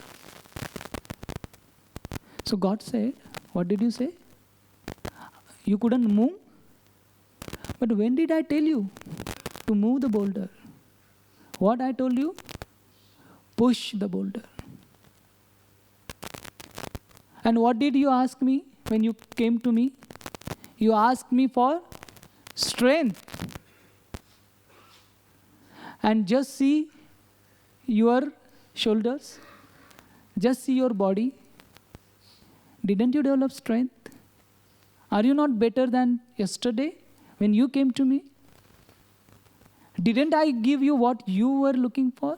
So God said, what did you say? You couldn't move? But when did I tell you to move the boulder? What I told you? Push the boulder. And what did you ask me when you came to me? You asked me for strength. And just see your shoulders. Just see your body. Didn't you develop strength? Are you not better than yesterday when you came to me? Didn't I give you what you were looking for?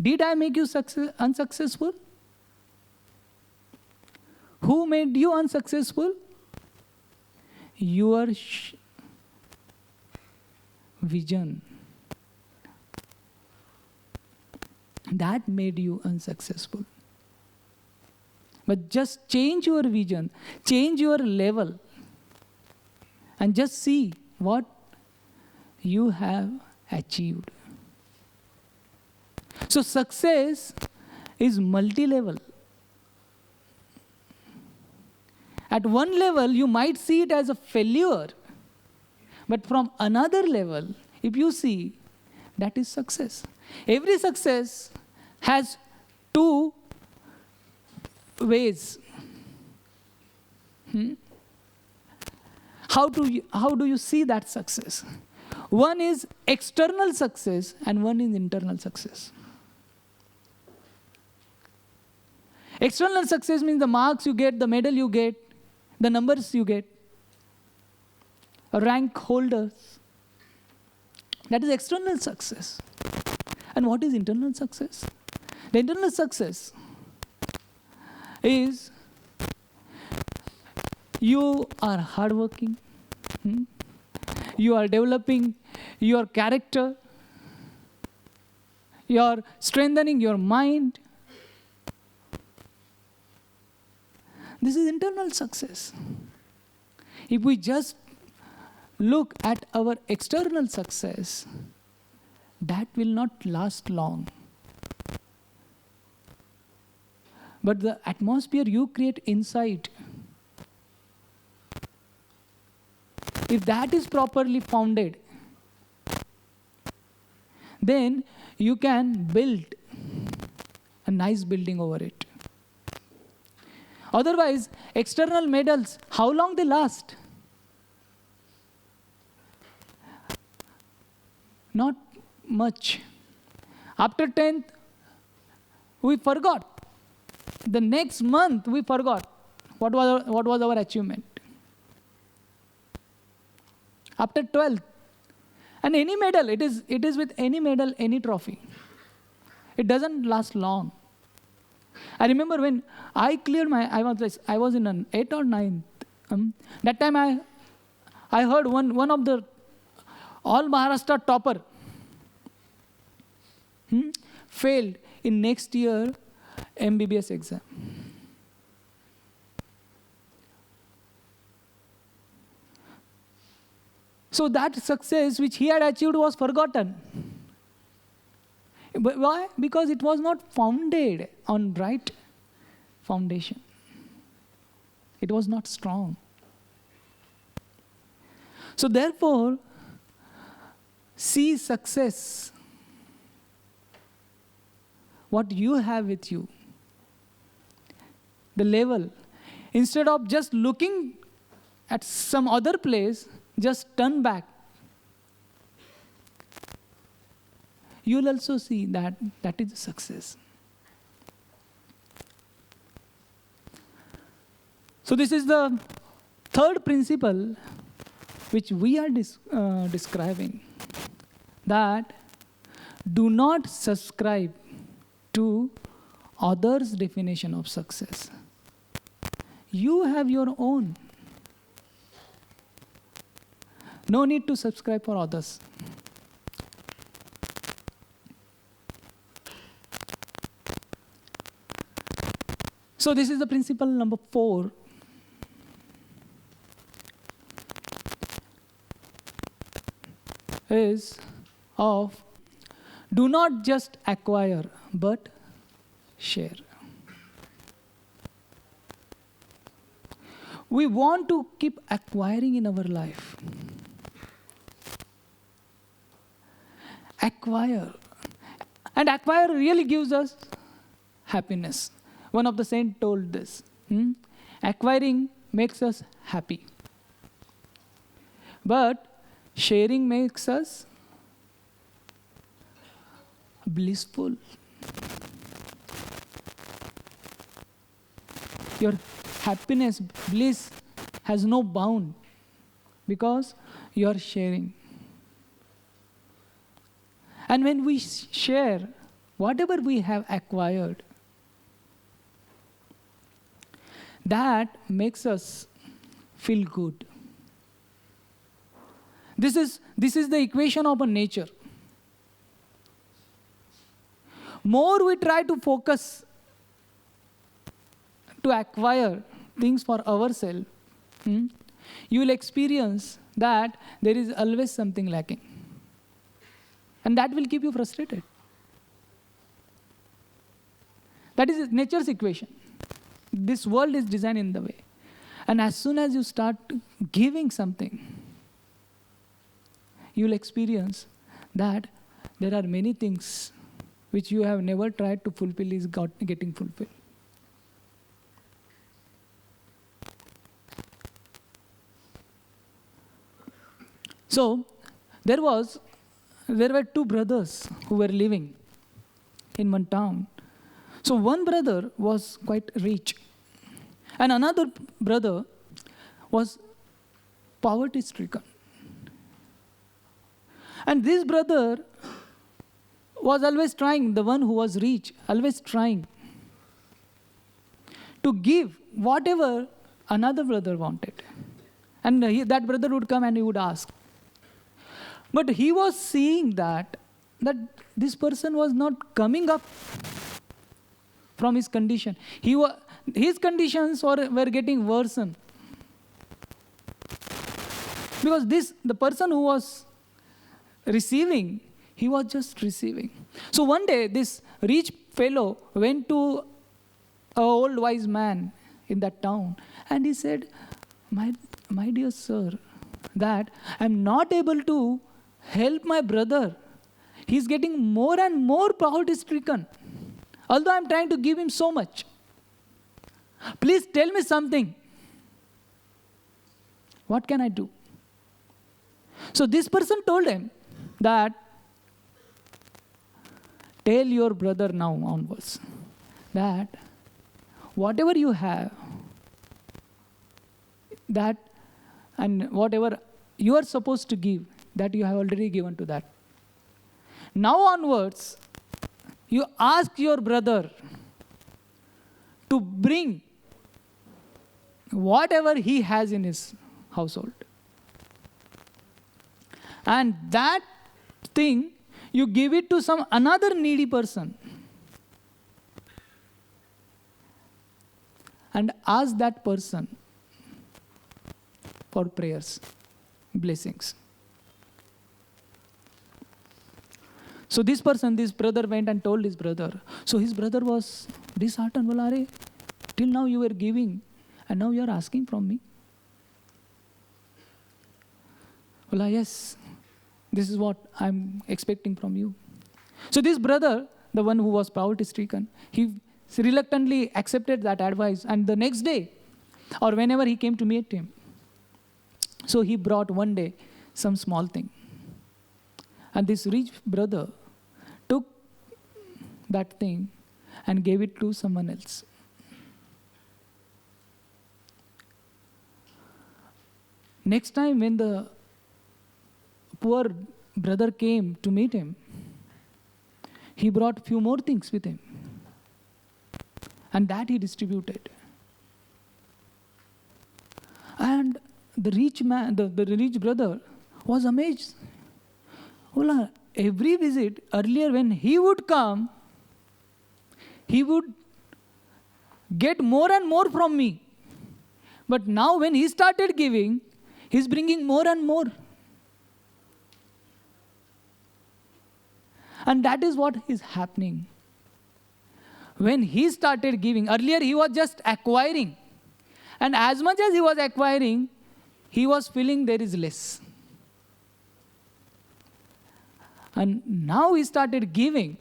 Did I make you unsuccessful? Who made you unsuccessful? Your vision. That made you unsuccessful. But just change your vision, change your level, and just see what you have achieved. So success is multi-level. At one level, you might see it as a failure But from another level, if you see, that is success. Every success has two ways. How do you see that success? One is external success and one is internal success. External success means the marks you get, the medal you get, the numbers you get, rank holders. That is external success. And what is internal success? The internal success is you are hardworking, you are developing your character, you are strengthening your mind. This is internal success. If we just look at our external success, that will not last long. But the atmosphere you create inside, if that is properly founded, then you can build a nice building over it. Otherwise, external medals, how long they last? Not much. After 10th, we forgot. The next month, we forgot what was our achievement. After 12th, and any medal, it is with any medal, any trophy. It doesn't last long. I remember when I cleared I was in an 8th or 9th. That time I heard one of the all Maharashtra topper failed in next year MBBS exam. So that success which he had achieved was forgotten. But why? Because it was not founded on right foundation. It was not strong. So therefore, see success, what you have with you, the level. Instead of just looking at some other place, just turn back. You will also see that is success. So this is the third principle which we are describing, that do not subscribe to others' definition of success. You have your own. No need to subscribe for others. So this is the principle number 4. Is of do not just acquire, but share. We want to keep acquiring in our life. Acquire. And acquire really gives us happiness. One of the saints told this. Acquiring makes us happy. But sharing makes us blissful. Your happiness, bliss has no bound because you are sharing. And when we share whatever we have acquired, that makes us feel good. This is the equation of a nature. More we try to focus to acquire things for ourselves, you will experience that there is always something lacking. And that will keep you frustrated. That is nature's equation. This world is designed in the way. And as soon as you start giving something, you will experience that there are many things which you have never tried to fulfill is getting fulfilled. So there were two brothers who were living in one town. So one brother was quite rich, and another brother was poverty stricken. And this brother was always trying, the one who was rich, always trying to give whatever another brother wanted. And that brother would come and he would ask. But he was seeing that this person was not coming up from his condition. His conditions were getting worsened. Because the person who was receiving, he was just receiving. So one day, this rich fellow went to an old wise man in that town, and he said, my dear sir, that I'm not able to help my brother. He's getting more and more poverty stricken, although I'm trying to give him so much. Please tell me something. What can I do? So this person told him that, tell your brother now onwards that whatever you have, that and whatever you are supposed to give, that you have already given to that. Now onwards, you ask your brother to bring whatever he has in his household. And that thing, you give it to some another needy person. And ask that person for prayers, blessings. So this brother went and told his brother. So his brother was disheartened. Well, till now you were giving and now you are asking from me. Well, yes, this is what I'm expecting from you. So this brother, the one who was poverty stricken, he reluctantly accepted that advice. And the next day, or whenever he came to meet him, so he brought one day some small thing. And this rich brother took that thing and gave it to someone else. Next time when the poor brother came to meet him, he brought few more things with him. And that he distributed. And the rich man, the rich brother was amazed. Well, every visit, earlier when he would come, he would get more and more from me. But now when he started giving, he's bringing more and more. And that is what is happening. When he started giving, earlier he was just acquiring. And as much as he was acquiring, he was feeling there is less. And now he started giving.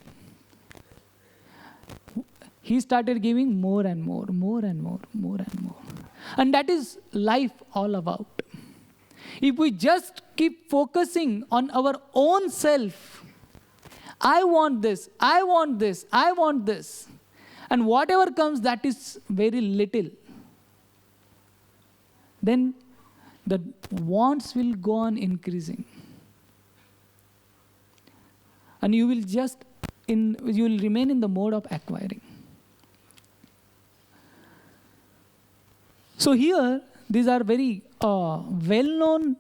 He started giving more and more, more and more, more and more. And that is life all about. If we just keep focusing on our own self, I want this, I want this, I want this. And whatever comes, that is very little. Then the wants will go on increasing. And you will remain in the mode of acquiring. So here, these are very well-known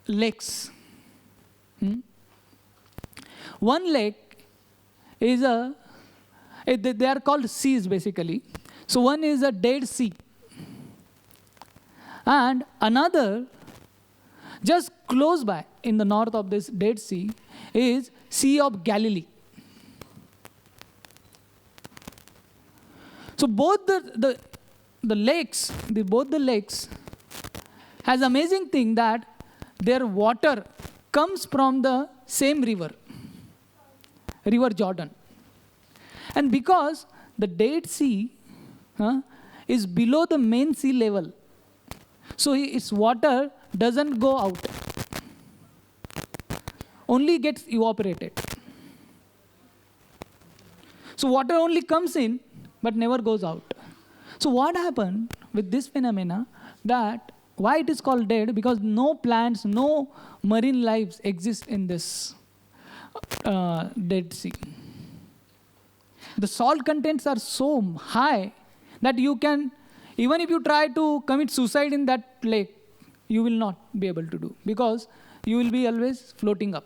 lakes. One lake is they are called seas basically. So one is a Dead Sea. And another, just close by in the north of this Dead Sea, is Sea of Galilee. So both the lakes has amazing thing that their water comes from the same river, River Jordan. And because the Dead Sea is below the main sea level, so its water doesn't go out, only gets evaporated. So water only comes in, but never goes out. So what happened with this phenomena, that why it is called dead? Because no plants, no marine lives exist in this Dead Sea. The salt contents are so high that you can, even if you try to commit suicide in that lake, you will not be able to do, because you will be always floating up.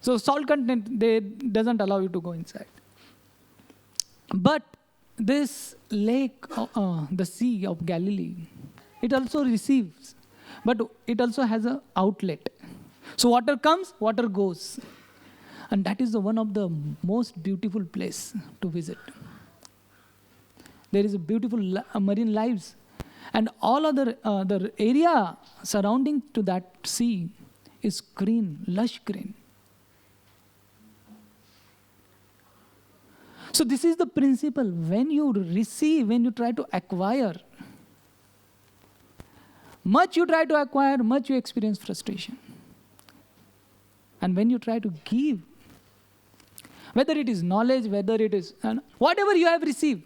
So salt content, they doesn't allow you to go inside. But this lake, the Sea of Galilee, it also receives, but it also has an outlet. So water comes, water goes. And that is one of the most beautiful place to visit. There is a beautiful marine lives. And all other the area surrounding to that sea is green, lush green. So this is the principle. When you receive, when you try to acquire, much you try to acquire, much you experience frustration. And when you try to give, whether it is knowledge, whether it is whatever you have received,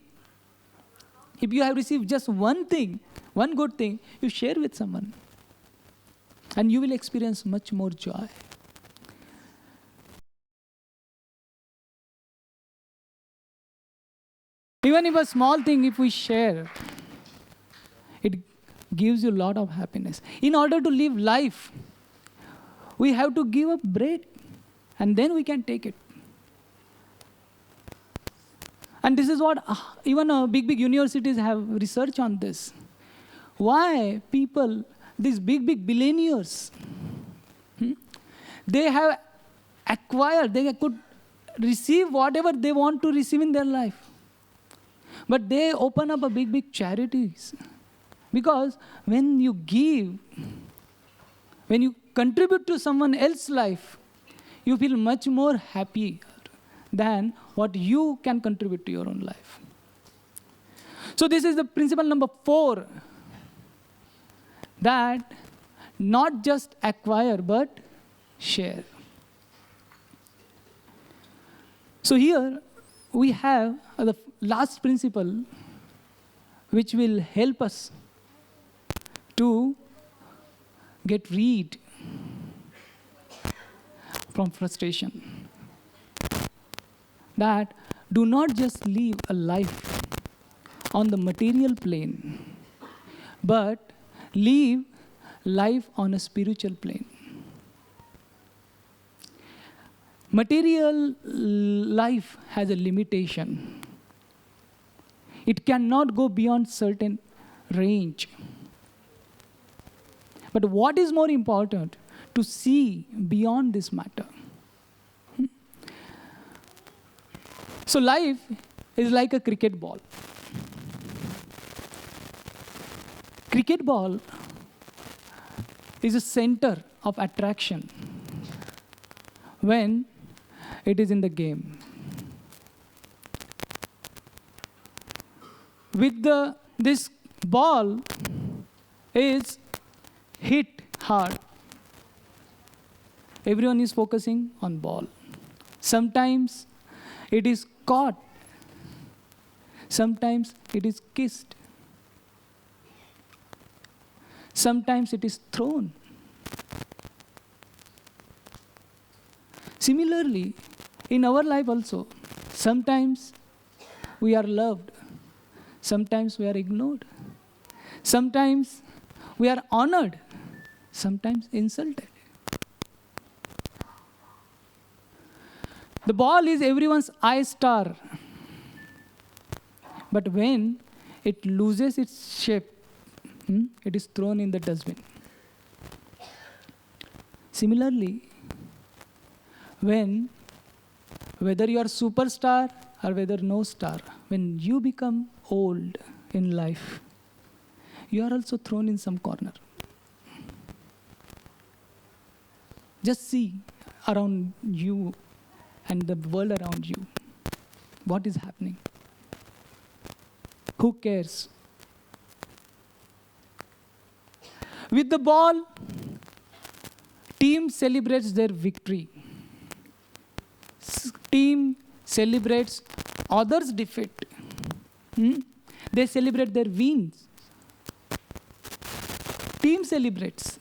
if you have received just one thing, one good thing, you share with someone. And you will experience much more joy. Even if a small thing, if we share, it gives you a lot of happiness. In order to live life, we have to give up bread, and then we can take it. And this is what even big universities have research on this. Why people, these big billionaires, they have acquired, they could receive whatever they want to receive in their life. But they open up a big charities. Because when you give, when you contribute to someone else's life, you feel much more happy than what you can contribute to your own life. So this is the principle number 4, that not just acquire, but share. So here we have the last principle, which will help us to get rid from frustration. That do not just live a life on the material plane, but live life on a spiritual plane. Material life has a limitation. It cannot go beyond certain range. But what is more important? To see beyond this matter. So life is like a cricket ball. Cricket ball is a center of attraction when it is in the game. With this ball is hit hard. Everyone is focusing on ball. Sometimes it is caught. Sometimes it is kissed. Sometimes it is thrown. Similarly, in our life also, sometimes we are loved. Sometimes we are ignored. Sometimes we are honored. Sometimes insulted. The ball is everyone's eye star. But when it loses its shape, it is thrown in the dustbin. Similarly, whether you are superstar or whether no star, when you become old in life, you are also thrown in some corner. Just see around you and the world around you. What is happening? Who cares? With the ball, team celebrates their victory. Team celebrates others' defeat. They celebrate their wins. Team celebrates,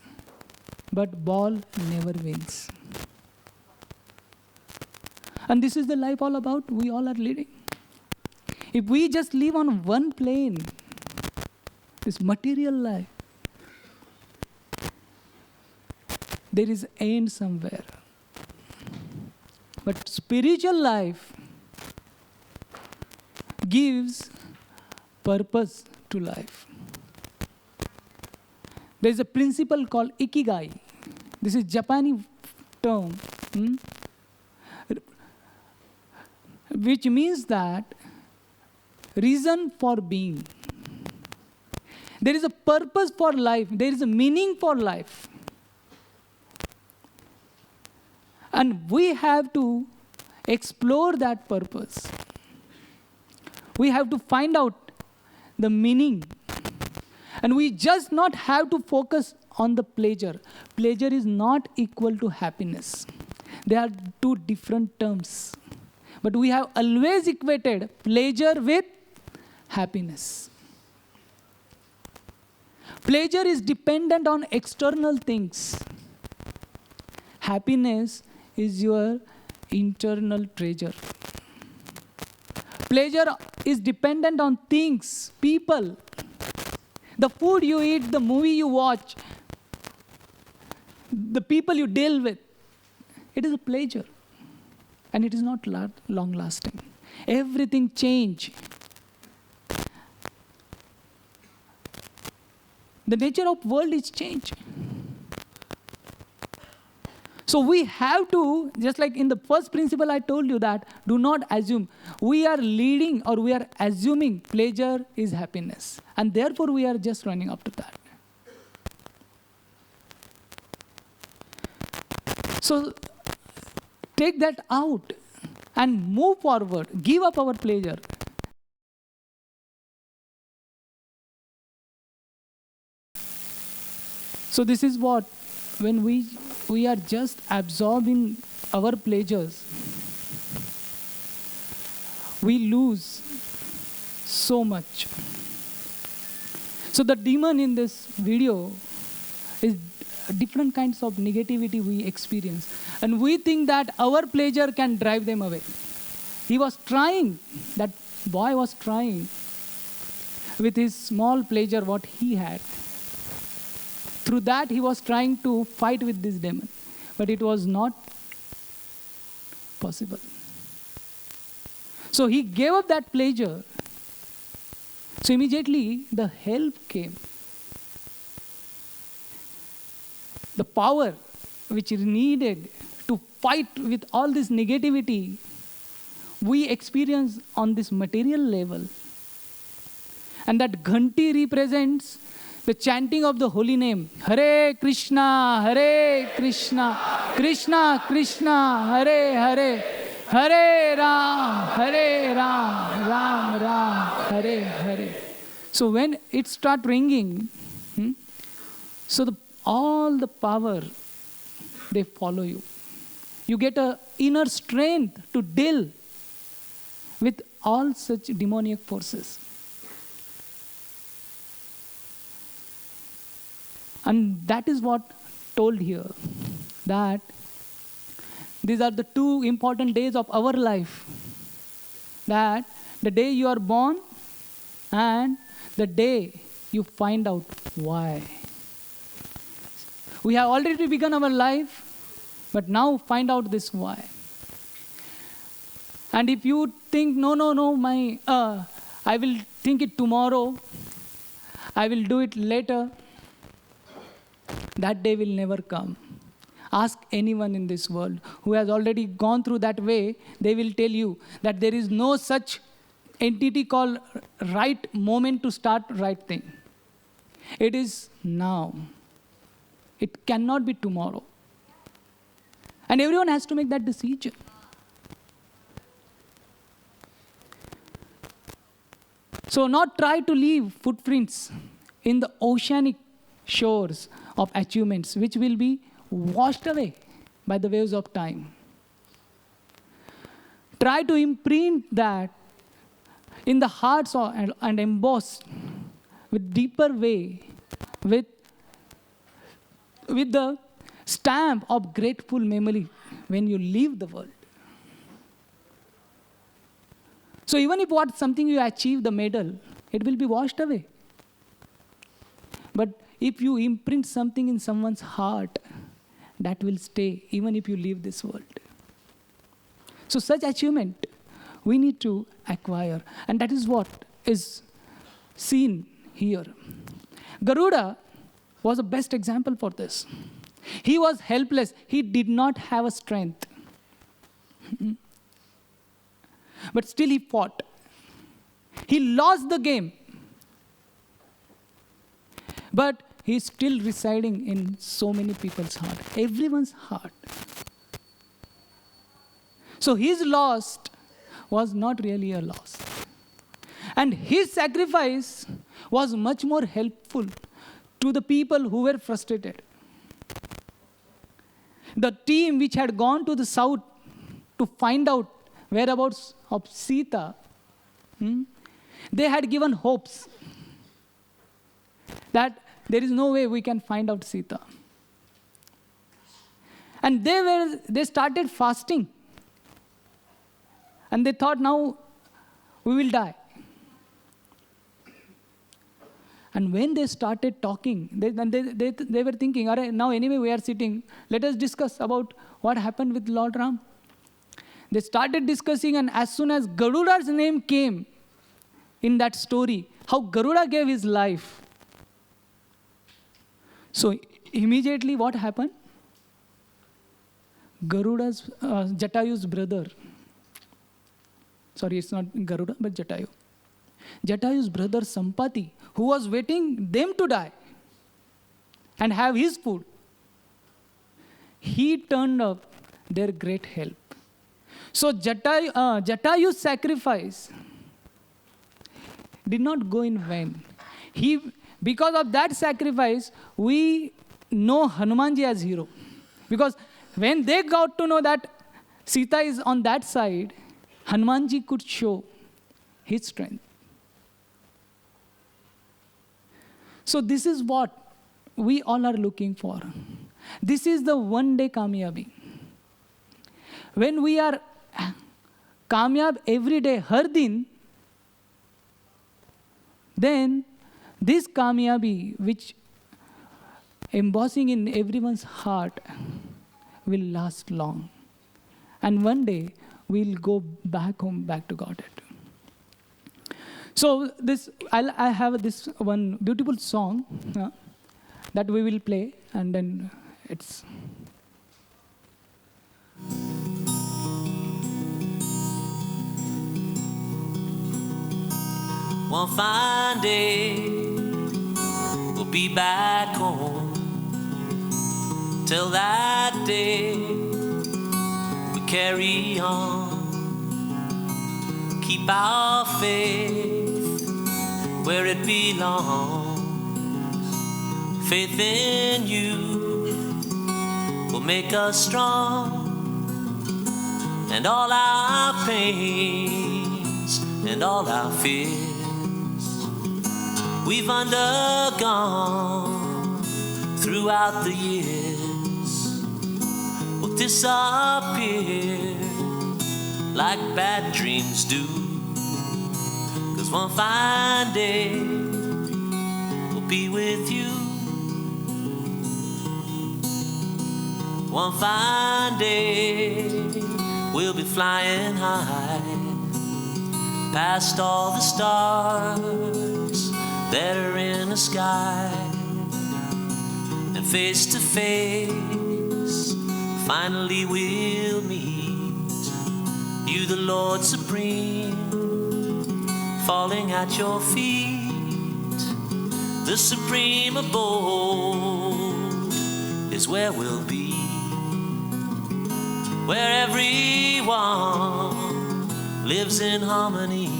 but ball never wins. And this is the life all about we all are leading. If we just live on one plane, this material life, there is end somewhere. But spiritual life gives purpose to life. There is a principle called ikigai. This is Japanese term, which means that reason for being. There is a purpose for life. There is a meaning for life. And we have to explore that purpose. We have to find out the meaning. And we just not have to focus on the pleasure. Pleasure is not equal to happiness. They are two different terms. But we have always equated pleasure with happiness. Pleasure is dependent on external things. Happiness is your internal treasure. Pleasure is dependent on things, people, the food you eat, the movie you watch, the people you deal with. It is a pleasure. And it is not long lasting. Everything changes. The nature of world is change. So we have to, just like in the first principle I told you that, do not assume. We are leading or we are assuming pleasure is happiness. And therefore we are just running after that. So take that out and move forward. Give up our pleasure. So this is what, when we are just absorbing our pleasures, we lose so much. So the demon in this video is different kinds of negativity we experience. And we think that our pleasure can drive them away. He was trying, that boy was trying with his small pleasure what he had. Through that he was trying to fight with this demon. But it was not possible. So he gave up that pleasure. So immediately the help came. The power which is needed to fight with all this negativity we experience on this material level. And that ghanti represents the chanting of the holy name. Hare Krishna, Krishna Krishna, Hare Hare, Hare Ram, Ram Ram, Hare Hare. So when it starts ringing, so all the power, they follow you. You get an inner strength to deal with all such demoniac forces. And that is what told here, that these are the two important days of our life. That the day you are born and the day you find out why. We have already begun our life, but now find out this why. And if you think, no, I will think it tomorrow, I will do it later, that day will never come. Ask anyone in this world who has already gone through that way, they will tell you that there is no such entity called right moment to start right thing. It is now. It cannot be tomorrow. And everyone has to make that decision. So not try to leave footprints in the oceanic shores of achievements which will be washed away by the waves of time. Try to imprint that in the hearts and emboss with deeper way, with the stamp of grateful memory when you leave the world. So even if something you achieve the medal, it will be washed away. But if you imprint something in someone's heart, that will stay even if you leave this world. So such achievement we need to acquire, and that is what is seen here. Garuda was the best example for this. He was helpless. He did not have a strength. But still he fought. He lost the game. But he's still residing in so many people's heart, everyone's heart. So his loss was not really a loss. And his sacrifice was much more helpful to the people who were frustrated. The team which had gone to the south to find out whereabouts of Sita, they had given hopes that there is no way we can find out Sita. And they started fasting. And they thought, now we will die. And when they started talking, they were thinking, all right, now anyway we are sitting, let us discuss about what happened with Lord Ram. They started discussing, and as soon as Garuda's name came in that story, how Garuda gave his life. So immediately what happened? Jatayu's brother, sorry, it's not Garuda, but Jatayu. Jatayu's brother Sampati, who was waiting them to die and have his food, he turned up their great help. So Jatayu's sacrifice did not go in vain. Because of that sacrifice, we know Hanumanji as hero. Because when they got to know that Sita is on that side, Hanumanji could show his strength. So this is what we all are looking for. This is the one-day Kamyabi. When we are Kamyab every day, har din, then this Kamyabi, which embossing in everyone's heart, will last long. And one day, we'll go back home, back to Godhead. So I have this one beautiful song that we will play, and then it's... One fine day, we'll be back home. Till that day, we carry on. Keep our faith where it belongs. Faith in you will make us strong. And all our pains and all our fears we've undergone throughout the years will disappear like bad dreams do. 'Cause one fine day we'll be with you. One fine day we'll be flying high past all the stars that are in the sky, and face to face finally we'll meet you, the Lord Supreme, falling at your feet, the supreme abode is where we'll be, where everyone lives in harmony.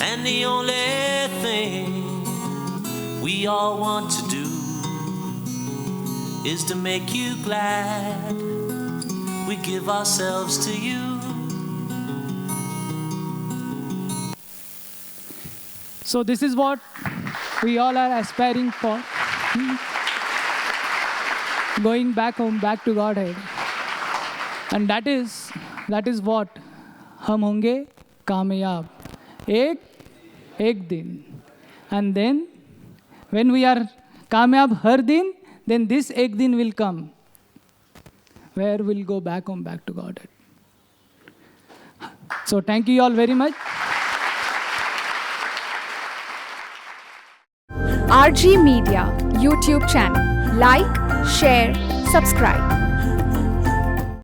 And the only thing we all want to do is to make you glad. We give ourselves to you. So this is what we all are aspiring for. Going back home, back to Godhead. And that is what हम होंगे कामयाब एक दिन. And then when we are कामयाब हर दिन, then this एक दिन will come where we'll go back home, back to Godhead. So thank you all very much. RG Media YouTube channel. Like, share, subscribe.